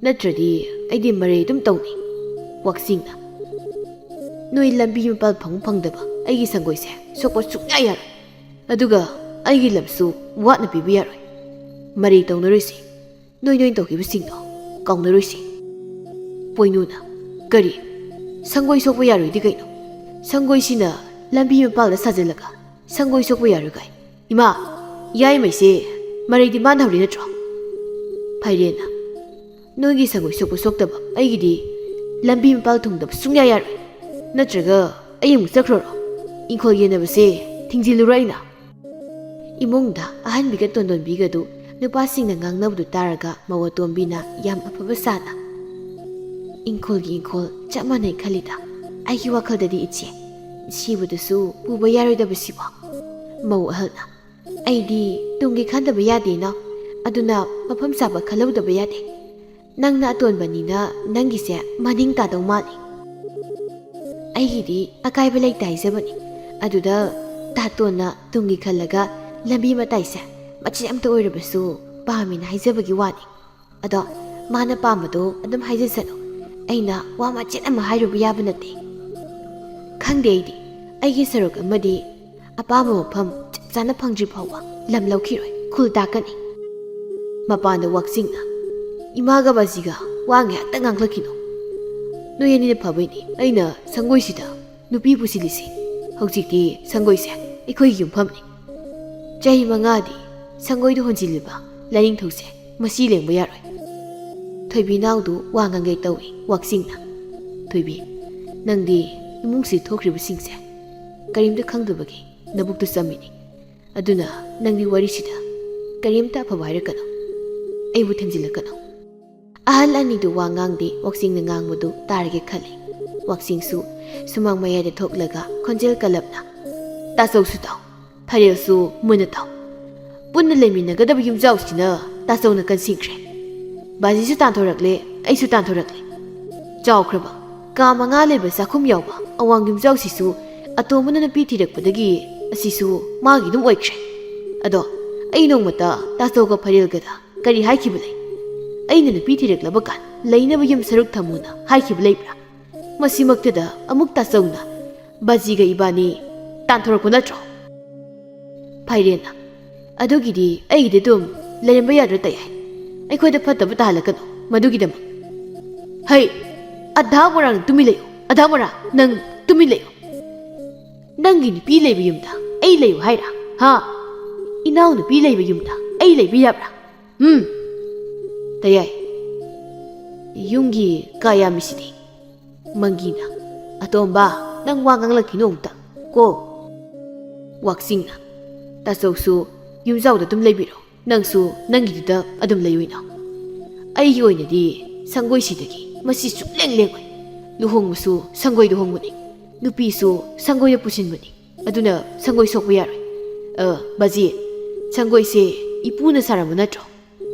ꯅꯠꯇ꯭ꯔꯗꯤ ꯑꯩꯗꯤ ꯃꯔꯩ ꯑꯗꯨꯝ ꯇꯧꯅꯤ. ꯋꯥꯛꯆꯤꯡꯅ, ꯅꯣꯏ ꯂꯝꯕꯤ ꯃꯄꯥꯜ ꯐꯪꯗꯕ ꯑꯩꯒꯤ ꯁꯪꯒꯣꯏꯁꯦ ꯁꯣꯛꯄ ꯁꯨꯡꯌꯥ ꯌꯥꯔꯣꯏ. ꯑꯗꯨꯒ ꯑꯩꯒꯤ ꯂꯝꯁꯨ ꯋꯥꯠꯅ ꯄꯤꯕ ꯌꯥꯔꯣꯏ. ꯃꯔꯩ ꯇꯧꯅꯔꯣꯏꯁꯤ. ꯅꯣꯏ ꯇꯧꯈꯤꯕꯁꯤꯡꯗꯣ ꯀꯥꯎꯅꯔꯣꯏꯁꯤ. ꯄꯣꯏꯅꯨꯅ, ꯀꯔꯤ ꯁꯪꯒꯣꯏ ꯁꯣꯛꯄ ꯌꯥꯔꯣꯏꯗꯤ ꯀꯩꯅꯣ? ꯁꯪꯒꯣꯏꯁꯤꯅ ꯂꯝꯕꯤ ꯃꯄꯥꯜꯗ ꯁꯥꯖꯤꯜꯂꯒ ꯁꯪꯒꯣꯏ ꯁꯣꯛꯄ ꯌꯥꯔꯣꯏ ꯀꯥꯏ? ꯏꯃꯥ ꯌꯥꯏꯃꯩꯁꯦ ꯃꯔꯩꯗꯤ ꯃꯥꯅ ꯍꯧꯔꯤ ꯅꯠꯇ꯭ꯔꯣ? ꯐꯩꯔꯦꯟꯅ ꯅꯣꯏꯒꯤ ꯁꯪꯒꯣꯏ ꯁꯣꯛꯄ ꯁꯣꯛꯇꯕ ꯑꯩꯒꯤꯗꯤ ꯂꯝꯕꯤ ꯃꯄꯥꯜ ꯊꯨꯡꯗꯕ ꯁꯨꯡꯌꯥ ꯌꯥꯔꯣꯏ ꯅꯠꯇ꯭ꯔꯒ ꯑꯩ ꯑꯃꯨꯛ ꯆꯠꯈ꯭ꯔꯣꯔꯣ ꯏꯪꯈꯣꯜ ꯌꯦꯟꯅꯕꯁꯦ ꯊꯤꯡꯖꯤꯜꯂꯨꯔꯣ ꯑꯩꯅ ꯏꯃꯨꯡꯗ ꯑꯍꯟꯕꯤꯒ ꯇꯣꯟꯗꯣꯟꯕꯤꯒꯗꯨ ꯅꯨꯄꯥꯁꯤꯡꯅ ꯉꯥꯡꯅꯕꯗꯨ ꯇꯥꯔꯒ ꯃꯧꯑꯇꯣꯝꯕꯤꯅ ꯌꯥꯝ ꯑꯐꯕ ꯁꯥꯅ ꯏꯪꯈꯣꯜꯒꯤ ꯏꯪꯈꯣꯜ ꯆꯞ ꯃꯥꯟꯅꯩ ꯈꯜꯂꯤꯗ ꯑꯩꯒꯤ ꯋꯥꯈꯜꯗꯗꯤ ꯏꯆꯦ ꯁꯤꯕꯗꯁꯨ ꯄꯨꯕ ꯌꯥꯔꯣꯏꯗꯕꯁꯤꯕꯣ ꯃꯧ ꯑꯍꯜꯅ ꯑꯩꯗꯤ ꯇꯨꯡꯒꯤ ꯈꯟꯗꯕ ꯌꯥꯗꯦꯅ ꯑꯗꯨꯅ ꯃꯐꯝ ꯆꯥꯕ ꯈꯜꯍꯧꯗꯕ ꯌꯥꯗꯦ ꯅꯪꯅ ꯑꯇꯣꯟꯕꯅꯤꯅ ꯅꯪꯒꯤꯁꯦ ꯃꯅꯤꯡ ꯇꯥꯗꯧ ꯃꯥꯜꯂꯤ ꯑꯩꯒꯤꯗꯤ ꯑꯀꯥꯏꯕ ꯂꯩꯇ ꯍꯥꯏꯖꯕꯅꯤ ꯑꯗꯨꯗ ꯇꯥꯇꯣꯟꯅ ꯇꯨꯡꯒꯤ ꯈꯜꯂꯒ ꯂꯝꯕꯤ ꯃꯇꯥꯏꯁꯦ ꯃꯆꯦꯠ ꯑꯝꯇ ꯑꯣꯏꯔꯕꯁꯨ ꯄꯥꯝꯃꯤꯅ ꯍꯥꯏꯖꯕꯒꯤ ꯋꯥꯅꯤ ꯑꯗꯣ ꯃꯥꯅ ꯄꯥꯝꯕꯗꯣ ꯑꯗꯨꯝ ꯍꯥꯏꯖꯁꯅꯨ ꯑꯩꯅ ꯋꯥ ꯃꯆꯦꯠ ꯑꯃ ꯍꯥꯏꯔꯨꯕ ꯌꯥꯕ ꯅꯠꯇꯦ ꯈꯪꯗꯦ ꯑꯩꯗꯤ ꯑꯩꯒꯤ ꯁꯔꯨꯛ ꯑꯃꯗꯤ ꯑꯄꯥꯝꯕ ꯃꯐꯝ ꯆꯞ ꯆꯥꯅ ꯐꯪꯗ꯭ꯔꯤ ꯐꯥꯎꯕ ꯂꯝ ꯂꯧꯈꯤꯔꯣꯏ ꯈꯨꯜ ꯇꯥꯛꯀꯅꯤ ꯃꯄꯥꯟꯗ ꯋꯥꯛꯆꯤꯡꯅ ꯏꯃꯥꯒ ꯕꯥꯖꯤꯒ ꯋꯥ ꯉꯥꯏꯍꯥꯛꯇ ꯉꯥꯡꯂꯛꯈꯤꯅꯣ ꯅꯣꯏ ꯑꯅꯤꯅ ꯐꯕꯩꯅꯤ ꯑꯩꯅ ꯁꯪꯒꯣꯏꯁꯤꯗ ꯅꯨꯄꯤ ꯄꯨꯁꯤꯜꯂꯤꯁꯤ ꯍꯧꯖꯤꯛꯇꯤ ꯁꯪꯒꯣꯏꯁꯦ ꯑꯩꯈꯣꯏꯒꯤ ꯌꯨꯝꯐꯝꯅꯤ ꯆꯍꯤ 5ꯗꯤ ꯁꯪꯒꯣꯏꯗ ꯍꯣꯟꯖꯤꯜꯂꯤꯕ ꯂꯥꯏꯅꯤꯡꯊꯧꯁꯦ ꯃꯁꯤ ꯂꯦꯡꯕ ꯌꯥꯔꯣꯏ ꯊꯣꯏꯕꯤ ꯅꯥꯎꯗꯨ ꯋꯥ ꯉꯥꯡꯒꯩ ꯇꯧꯏ ꯋꯥꯛꯆꯤꯡꯅ ꯊꯣꯏꯕꯤ ꯅꯪꯗꯤ ꯏꯃꯨꯡꯁꯤ ꯊꯣꯛꯈ꯭ꯔꯤꯕꯁꯤꯡꯁꯦ ꯀꯔꯤꯝꯇ ꯈꯪꯗꯕꯒꯤ ꯅꯕꯨꯛꯇꯨ ꯆꯝꯃꯤꯅꯤ ꯑꯗꯨꯅ ꯅꯪꯗꯤ ꯋꯥꯔꯤꯁꯤꯗ ꯀꯔꯤꯝꯇ ꯑꯐꯕ ꯍꯥꯏꯔꯛꯀꯅꯨ ꯑꯩꯕꯨ ꯊꯦꯝꯖꯤꯜꯂꯛꯀꯅꯨ ꯑꯍꯜ ꯑꯅꯤꯗꯨ ꯋꯥ ꯉꯥꯡꯗꯦ ꯋꯥꯛꯆꯤꯡꯅ ꯉꯥꯡꯕꯗꯨ ꯇꯥꯔꯒꯦ ꯈꯜꯂꯤ ꯋꯥꯛꯆꯤꯡꯁꯨ ꯁꯨꯃꯥꯡ ꯃꯌꯥꯏꯗ ꯊꯣꯛꯂꯒ ꯈꯣꯟꯖꯦꯜ ꯀꯜꯂꯞꯅ ꯇꯥꯆꯧꯁꯨ ꯇꯥꯎ ꯐꯔꯦꯜꯁꯨ ꯃꯨꯟꯅ ꯇꯥꯎ ꯄꯨꯟꯅ ꯂꯩꯃꯤꯟꯅꯒꯗꯕ ꯌꯨꯝꯖꯥꯎꯁꯤꯅ ꯇꯥꯆꯧꯅ ꯀꯟꯁꯤꯟꯈ꯭ꯔꯦ ꯕꯥꯖꯤꯁꯨ ꯇꯥꯟꯊꯣꯔꯛꯂꯦ ꯑꯩꯁꯨ ꯇꯥꯟꯊꯣꯔꯛꯂꯦ ꯆꯥꯎꯈ꯭ꯔꯕ ꯀꯥ 5 ꯂꯩꯕ ꯆꯥꯛꯈꯨꯝ ꯌꯥꯎꯕ ꯑꯋꯥꯡ ꯌꯨꯝꯖꯥꯎꯁꯤꯁꯨ ꯑꯇꯣꯝꯕꯅ ꯅꯨꯄꯤ ꯊꯤꯔꯛꯄꯗꯒꯤ ꯑꯁꯤꯁꯨ ꯃꯥꯒꯤ ꯑꯗꯨꯝ ꯑꯣꯏꯈ꯭ꯔꯦ ꯑꯗꯣ ꯑꯩ ꯅꯣꯡꯃꯇ ꯇꯥꯆꯧꯒ ꯐꯔꯦꯜꯒꯗ ꯀꯔꯤ ꯍꯥꯏꯈꯤꯕ ꯂꯩ ꯑꯩꯅ ꯅꯨꯄꯤ ꯊꯤꯔꯛꯂꯕ ꯀꯥꯟ ꯂꯩꯅꯕ ꯌꯨꯝ ꯁꯔꯨꯛ ꯊꯝꯃꯨꯅ ꯍꯥꯏꯈꯤꯕ ꯂꯩꯕ꯭ꯔꯥ ꯃꯁꯤꯃꯛꯇꯗ ꯑꯃꯨꯛ ꯇꯥꯆꯧꯅ ꯕꯥꯖꯤꯒ ꯏꯕꯥꯅꯤ ꯇꯥꯟꯊꯣꯔꯛꯄ ꯅꯠꯇ꯭ꯔꯣ ꯐꯩꯔꯦꯟꯅ ꯑꯗꯨꯒꯤꯗꯤ ꯑꯩꯒꯤꯗꯤ ꯑꯗꯨꯝ ꯂꯩꯔꯝꯕ ꯌꯥꯗ꯭ꯔꯥ ꯇꯌꯥꯏ ꯑꯩꯈꯣꯏꯗ ꯐꯠꯇꯕ ꯇꯥꯍꯜꯂꯛꯀꯅꯨ ꯃꯗꯨꯒꯤꯗꯃꯛ ꯍꯩ ꯑꯙꯥ ꯃꯣꯔꯥꯡ ꯇꯨꯃꯤꯟ ꯂꯩꯌꯨ ꯑꯙꯥ ꯃꯣꯔꯥꯡ ꯅꯪ ꯇꯨꯃꯤꯟ ꯂꯩꯌꯨ ꯅꯪꯒꯤ ꯅꯨꯄꯤ ꯂꯩꯕ ꯌꯨꯝꯗ ꯑꯩ ꯂꯩꯌꯨ ꯍꯥꯏꯔꯥ ꯍꯥ ꯏꯅꯥꯎ ꯅꯨꯄꯤ ꯂꯩꯕ ꯌꯨꯝꯗ ꯑꯩ ꯂꯩꯕ ꯌꯥꯕ꯭ꯔꯥ ꯇꯌꯥꯏ ꯌꯨꯝꯒꯤ ꯀꯥ ꯌꯥꯝꯃꯤꯁꯤꯗꯤ ꯃꯪꯒꯤꯅ ꯑꯇꯣꯝꯕ ꯅꯪ ꯋꯥ ꯉꯥꯡꯂꯛꯈꯤꯅꯣ ꯑꯃꯨꯛꯇ ꯀꯣ ꯋꯥꯛꯆꯤꯡꯅ ꯇꯥꯆꯧꯁꯨ ꯌꯨꯝꯖꯥꯎꯗ ꯑꯗꯨꯝ ꯂꯩꯕꯤꯔꯣ ꯅꯪꯁꯨ ꯅꯪꯒꯤꯗꯨꯗ ꯑꯗꯨꯝ ꯂꯩꯌꯨꯏꯅꯣ ꯑꯩꯒꯤ ꯑꯣꯏꯅꯗꯤ ꯁꯪꯒꯣꯏꯁꯤꯗꯒꯤ ꯃꯁꯤ ꯁꯨꯛꯂꯦꯡ ꯂꯦꯡꯉꯣꯏ ꯂꯨꯍꯣꯡꯕꯁꯨ ꯁꯪꯒꯣꯏꯗ ꯍꯣꯡꯕꯅꯤ ꯅꯨꯄꯤꯁꯨ ꯁꯪꯒꯣꯏꯗ ꯄꯨꯁꯤꯟꯕꯅꯤ ꯑꯗꯨꯅ ꯁꯪꯒꯣꯏ ꯁꯣꯛꯄ ꯌꯥꯔꯣꯏ ꯕꯥꯖꯤ ꯁꯪꯒꯣꯏꯁꯦ ꯏꯄꯨꯅ ꯁꯥꯔꯝꯕ ꯅꯠꯇ꯭ꯔꯣ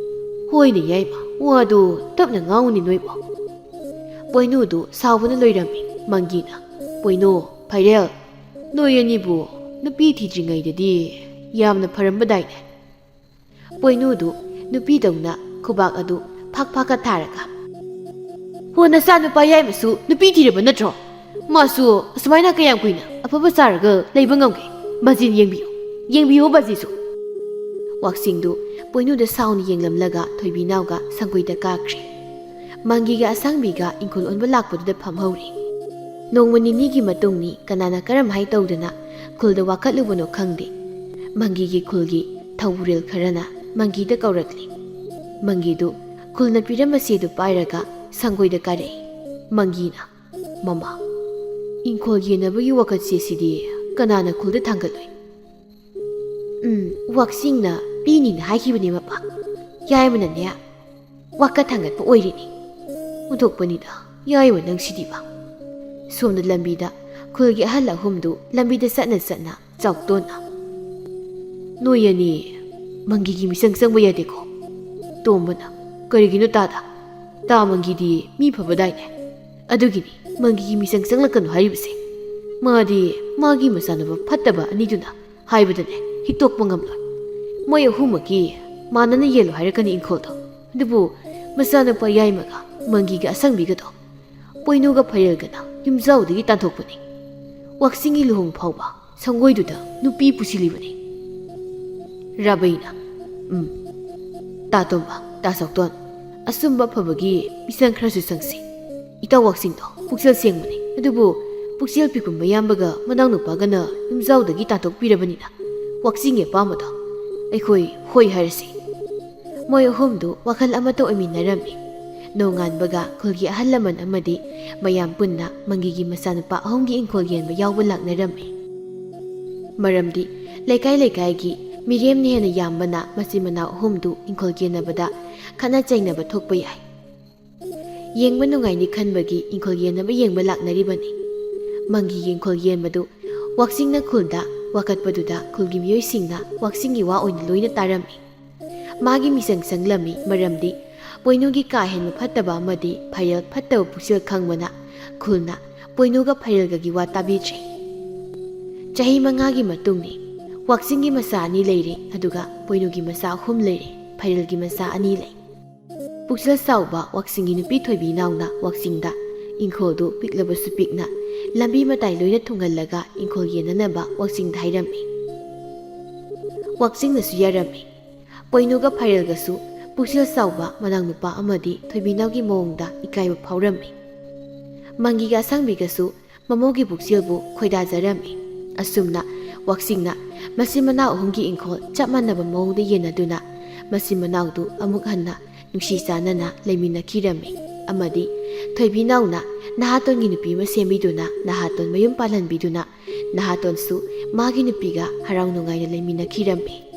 ꯍꯣꯏꯅꯦ ꯌꯥꯏꯃ ꯋꯥꯗꯨ ꯇꯞꯅ ꯉꯥꯡꯉꯨꯅꯤ ꯅꯣꯏꯕꯣ ꯄꯣꯏꯅꯨꯗꯨ ꯁꯥꯎꯕꯅ ꯂꯣꯏꯔꯝꯃꯤ ꯃꯪꯒꯤꯅ ꯄꯣꯏꯅꯨ ꯐꯩꯔꯦꯜ ꯅꯣꯏ ꯑꯅꯤꯕꯨ ꯅꯨꯄꯤ ꯊꯤꯗ꯭ꯔꯤꯉꯩꯗꯗꯤ ꯌꯥꯝꯅ ꯐꯔꯝꯕꯗꯥꯏꯅꯦ ꯄꯣꯏꯅꯨꯗꯨ ꯅꯨꯄꯤꯗꯧꯅ ꯈꯨꯕꯥꯛ ꯑꯗꯨ ꯐꯥꯛ ꯐꯥꯛꯀ ꯊꯥꯔꯒ ꯍꯣ ꯅꯆꯥ ꯅꯨꯄꯥ ꯌꯥꯏꯃꯁꯨ ꯅꯨꯄꯤ ꯊꯤꯔꯕ ꯅꯠꯇ꯭ꯔꯣ ꯃꯥꯁꯨ ꯑꯁꯨꯃꯥꯏꯅ ꯀꯌꯥꯝ ꯀꯨꯏꯅ ꯑꯐꯕ ꯆꯥꯔꯒ ꯂꯩꯕ ꯉꯝꯒꯦ ꯕꯥꯖꯤꯅ ꯌꯦꯡꯕꯤꯌꯨ ꯕꯥꯖꯤꯁꯨ ꯋꯥꯛꯆꯤꯡꯗꯨ ꯄꯣꯏꯅꯨꯗ ꯁꯥꯎꯅ ꯌꯦꯡꯂꯝꯂꯒ ꯊꯣꯏꯕꯤꯅꯥꯎꯒ ꯁꯪꯒꯣꯏꯗ ꯀꯥꯈ꯭ꯔꯦ ꯃꯪꯒꯤꯒ ꯑꯁꯥꯡꯕꯤꯒ ꯏꯪꯈꯣꯜ ꯑꯣꯟꯕ ꯂꯥꯛꯄꯗꯨꯗ ꯐꯝꯍꯧꯔꯤ ꯅꯣꯡꯃ ꯅꯤꯅꯤꯒꯤ ꯃꯇꯨꯡꯅꯤ ꯀꯅꯥꯅ ꯀꯔꯝ ꯍꯥꯏ ꯇꯧꯗꯅ ꯈꯨꯜꯗ ꯋꯥꯀꯠꯂꯨꯕꯅꯣ ꯈꯪꯗꯦ ꯃꯪꯒꯤꯒꯤ ꯈꯨꯜꯒꯤ ꯊꯧꯕꯨꯔꯦꯜ ꯈꯔꯅ ꯃꯪꯒꯤꯗ ꯀꯧꯔꯛꯂꯤ ꯃꯪꯒꯤꯗꯨ ꯈꯨꯜꯅ ꯄꯤꯔꯝꯕ ꯆꯦꯗꯨ ꯄꯥꯏꯔꯒ ꯁꯪꯒꯣꯏꯗ ꯀꯥꯔꯛꯏ ꯃꯪꯒꯤꯅ ꯃꯃꯥ ꯏꯪꯈꯣꯜ ꯌꯦꯟꯅꯕꯒꯤ ꯋꯥꯀꯠ ꯆꯦꯁꯤꯗꯤ ꯀꯅꯥꯅ ꯈꯨꯜꯗ ꯊꯥꯡꯒꯠꯂꯨꯏ ꯋꯥꯛꯆꯤꯡꯅ ꯄꯤꯅꯤꯅ ꯍꯥꯏꯈꯤꯕꯅꯦ ꯃꯄꯥ ꯌꯥꯏꯃꯅꯅꯦ ꯋꯥꯀꯠ ꯊꯥꯡꯒꯠꯄ ꯑꯣꯏꯔꯤꯅꯤ ꯎꯟꯊꯣꯛꯄꯅꯤꯗ ꯌꯥꯏꯃ ꯅꯪꯁꯤꯗꯤꯕ ꯁꯣꯝꯗ ꯂꯝꯕꯤꯗ ꯈꯨꯜꯒꯤ ꯑꯍꯜ ꯑꯍꯨꯝꯗꯨ ꯂꯝꯕꯤꯗ ꯆꯠꯅ ꯆꯠꯅ ꯆꯥꯎꯇꯣꯟꯅ ꯅꯣꯏ ꯑꯅꯤ ꯃꯪꯒꯤꯒꯤ ꯃꯤꯆꯪ ꯆꯪꯕ ꯌꯥꯗꯦꯀꯣ ꯇꯣꯝꯕꯅ ꯀꯔꯤꯒꯤꯅꯣ ꯇꯥ ꯃꯪꯒꯤꯗꯤ ꯃꯤ ꯐꯕꯗꯥꯏꯅꯦ ꯑꯗꯨꯒꯤꯅꯤ ꯃꯪꯒꯤꯒꯤ ꯃꯤꯆꯪ ꯆꯪꯂꯛꯀꯅꯨ ꯍꯥꯏꯔꯤꯕꯁꯦ ꯃꯥꯗꯤ ꯃꯥꯒꯤ ꯃꯆꯥꯅꯨꯄꯥ ꯐꯠꯇꯕ ꯑꯅꯤꯗꯨꯅ ꯍꯥꯏꯕꯗꯅꯦ ꯍꯤꯛꯇꯣꯛꯄ ꯉꯝꯂꯣꯏ ꯃꯣꯏ ꯑꯍꯨꯝꯃꯛꯀꯤ ꯃꯥꯟꯅꯅ ꯌꯦꯜꯂꯣ ꯍꯥꯏꯔꯛꯀꯅꯤ ꯏꯪꯈꯣꯜꯗꯣ ꯑꯗꯨꯕꯨ ꯃꯆꯥꯅꯨꯄꯥ ꯌꯥꯏꯃꯒ ꯃꯪꯒꯤꯒ ꯑꯁꯪꯕꯤꯒꯗꯣ ꯄꯣꯏꯅꯨꯒ ꯐꯩꯔꯦꯜꯒꯅ ꯌꯨꯝꯖꯥꯎꯗꯒꯤ ꯇꯥꯟꯊꯣꯛꯄꯅꯤ ꯋꯥꯛꯆꯤꯡꯒꯤ ꯂꯨꯍꯣꯡ ꯐꯥꯎꯕ ꯁꯪꯒꯣꯏꯗꯨꯗ ꯅꯨꯄꯤ ꯄꯨꯁꯤꯜꯂꯤꯕꯅꯤ ꯔꯥꯕꯩꯅ ꯇꯥꯇꯣꯝꯕ ꯇꯥꯆꯧꯇꯣꯟ ꯑꯆꯨꯝꯕ ꯐꯕꯒꯤ ꯃꯤꯆꯪ ꯈꯔꯁꯨ ꯆꯪꯁꯤ ꯏꯇꯥꯎ ꯋꯥꯛꯆꯤꯡꯗꯣ ꯄꯨꯛꯆꯦꯜ ꯁꯦꯡꯕꯅꯤ ꯑꯗꯨꯕꯨ ꯄꯨꯛꯆꯦꯜ ꯄꯤꯛꯄ ꯃꯌꯥꯝꯕꯒ ꯃꯅꯥꯎꯅꯨꯄꯥꯒꯅ ꯌꯨꯝꯖꯥꯎꯗꯒꯤ ꯇꯥꯟꯊꯣꯛꯄꯤꯔꯕꯅꯤꯅ ꯋꯥꯛꯆꯤꯡꯒꯤ ꯑꯄꯥꯝꯕꯗꯣ ꯑꯩꯈꯣꯏ ꯍꯣꯏ ꯍꯥꯏꯔꯁꯤ ꯃꯣꯏ ꯑꯍꯨꯝꯗꯨ ꯋꯥꯈꯜ ꯑꯃꯠꯇ ꯑꯣꯏꯃꯤꯟꯅꯔꯝꯃꯤ꯫ ꯅꯣꯡꯉꯥꯟꯕꯒ ꯈꯨꯜꯒꯤ ꯑꯍꯜ ꯂꯃꯟ ꯑꯃꯗꯤ ꯃꯌꯥꯝ ꯄꯨꯟꯅ ꯃꯪꯒꯤꯒꯤ ꯃꯆꯥꯅꯨꯄꯥ ꯑꯍꯨꯝꯒꯤ ꯏꯪꯈꯣꯜ ꯌꯦꯟꯕ ꯌꯥꯎꯕ ꯂꯥꯛꯅꯔꯝꯃꯤ꯫ ꯃꯔꯝꯗꯤ ꯂꯩꯀꯥꯏ ꯂꯩꯀꯥꯏꯒꯤ ꯃꯤꯔꯦꯝꯅ ꯍꯦꯟꯅ ꯌꯥꯝꯕꯅ ꯃꯆꯤꯟ ꯃꯅꯥꯎ ꯑꯍꯨꯝꯗꯨ ꯏꯪꯈꯣꯜ ꯌꯦꯟꯅꯕꯗ ꯈꯠꯅ ꯆꯩꯅꯕ ꯊꯣꯛꯄ ꯌꯥꯏ꯫ ꯌꯦꯡꯕ ꯅꯨꯡꯉꯥꯏꯅꯤ ꯈꯟꯕꯒꯤ ꯏꯪꯈꯣꯜ ꯌꯦꯟꯅꯕ ꯌꯦꯡꯕ ꯂꯥꯛꯅꯔꯤꯕꯅꯤ꯫ ꯃꯪꯒꯤꯒꯤ ꯏꯪꯈꯣꯜ ꯌꯦꯟꯕꯗꯨ ꯋꯥꯛꯆꯤꯡꯅ ꯈꯨꯜꯗ ꯋꯥꯀꯠꯄꯗꯨꯗ ꯈꯨꯜꯒꯤ ꯃꯤꯑꯣꯏꯁꯤꯡꯅ ꯋꯥꯛꯆꯤꯡꯒꯤ ꯋꯥ ꯑꯣꯏꯅ ꯂꯣꯏꯅ ꯇꯥꯔꯝꯃꯤ꯫ ꯃꯥꯒꯤ ꯃꯤꯆꯪ ꯆꯪꯂꯝꯃꯤ ꯃꯔꯝꯗꯤ ꯄꯣꯏꯅꯨꯒꯤ ꯀꯥ ꯍꯦꯟꯕ ꯐꯠꯇꯕ ꯑꯃꯗꯤ ꯐꯩꯔꯦꯜ ꯐꯠꯇꯕ ꯄꯨꯛꯆꯦꯜ ꯈꯪꯕꯅ ꯈꯨꯜꯅ ꯄꯣꯏꯅꯨꯒ ꯐꯩꯔꯦꯜꯒꯒꯤ ꯋꯥ ꯇꯥꯕꯤꯗ꯭ꯔꯤ꯫ ꯆꯍꯤ 5ꯒꯤ ꯃꯇꯨꯡꯅꯤ꯫ ꯋꯥꯛꯆꯤꯡꯒꯤ ꯃꯆꯥ 2 ꯂꯩꯔꯦ, ꯑꯗꯨꯒ ꯄꯣꯏꯅꯨꯒꯤ ꯃꯆꯥ 3 ꯂꯩꯔꯦ, ꯐꯩꯔꯦꯜꯒꯤ ꯃꯆꯥ 2 ꯂꯩ꯫ ꯄꯨꯛꯆꯦꯜ ꯆꯥꯎꯕ ꯋꯥꯛꯆꯤꯡꯒꯤ ꯅꯨꯄꯤ ꯊꯣꯏꯕꯤ ꯅꯥꯎꯅ ꯋꯥꯛꯆꯤꯡꯗ ꯏꯪꯈꯣꯜꯗꯨ ꯄꯤꯛꯂꯕꯁꯨ ꯄꯤꯛꯅ ꯂꯝꯕꯤ ꯃꯇꯥꯏ ꯂꯣꯏꯅ ꯊꯨꯡꯍꯜꯂꯒ ꯏꯪꯈꯣꯜ ꯌꯦꯟꯅꯅꯕ ꯋꯥꯛꯆꯤꯡꯗ ꯍꯥꯏꯔꯝꯃꯤ꯫ ꯋꯥꯛꯆꯤꯡꯅꯁꯨ ꯌꯥꯔꯝꯃꯤ꯫ ꯄꯣꯏꯅꯨꯒ ꯐꯩꯔꯦꯜꯒꯁꯨ ꯄꯨꯛꯆꯦꯜ ꯆꯥꯎꯕ ꯃꯅꯥꯎꯅꯨꯄꯥ ꯑꯃꯗꯤ ꯊꯣꯏꯕꯤꯅꯥꯎꯒꯤ ꯃꯑꯣꯡꯗ ꯏꯀꯥꯏꯕ ꯐꯥꯎꯔꯝꯃꯤ꯫ ꯃꯪꯒꯤꯒ ꯑꯁꯪꯕꯤꯒꯁꯨ ꯃꯃꯧꯒꯤ ꯄꯨꯛꯆꯦꯜꯕꯨ ꯈꯣꯏꯗꯥꯖꯔꯝꯃꯤ꯫ ꯑꯁꯨꯝꯅ ꯋꯥꯛꯆꯤꯡꯅ ꯃꯆꯤꯟ ꯃꯅꯥꯎ ꯑꯍꯨꯝꯒꯤ ꯏꯪꯈꯣꯜ ꯆꯞ ꯃꯥꯟꯅꯕ ꯃꯑꯣꯡꯗ ꯌꯦꯟꯅꯗꯨꯅ ꯃꯆꯤꯟ ꯃꯅꯥꯎꯗꯨ ꯑꯃꯨꯛ ꯍꯟꯅ ꯅꯨꯡꯁꯤ ꯆꯥꯟꯅꯅ ꯂꯩꯃꯤꯟꯅꯈꯤꯔꯝꯃꯤ꯫ ꯑꯃꯗꯤ ꯊꯣꯏꯕꯤꯅꯥꯎꯅ ꯅꯍꯥꯇꯣꯟꯒꯤ ꯅꯨꯄꯤ ꯑꯃ ꯁꯦꯝꯕꯤꯗꯨꯅ ꯅꯍꯥꯇꯣꯟ ꯃꯌꯨꯝ ꯄꯥꯜꯍꯟꯕꯤꯗꯨꯅ ꯅꯍꯥꯇꯣꯟꯁꯨ ꯃꯥꯒꯤ ꯅꯨꯄꯤꯒ ꯍꯔꯥꯎ ꯅꯨꯡꯉꯥꯏꯅ ꯂꯩꯃꯤꯟꯅꯈꯤꯔꯝꯃꯤ꯫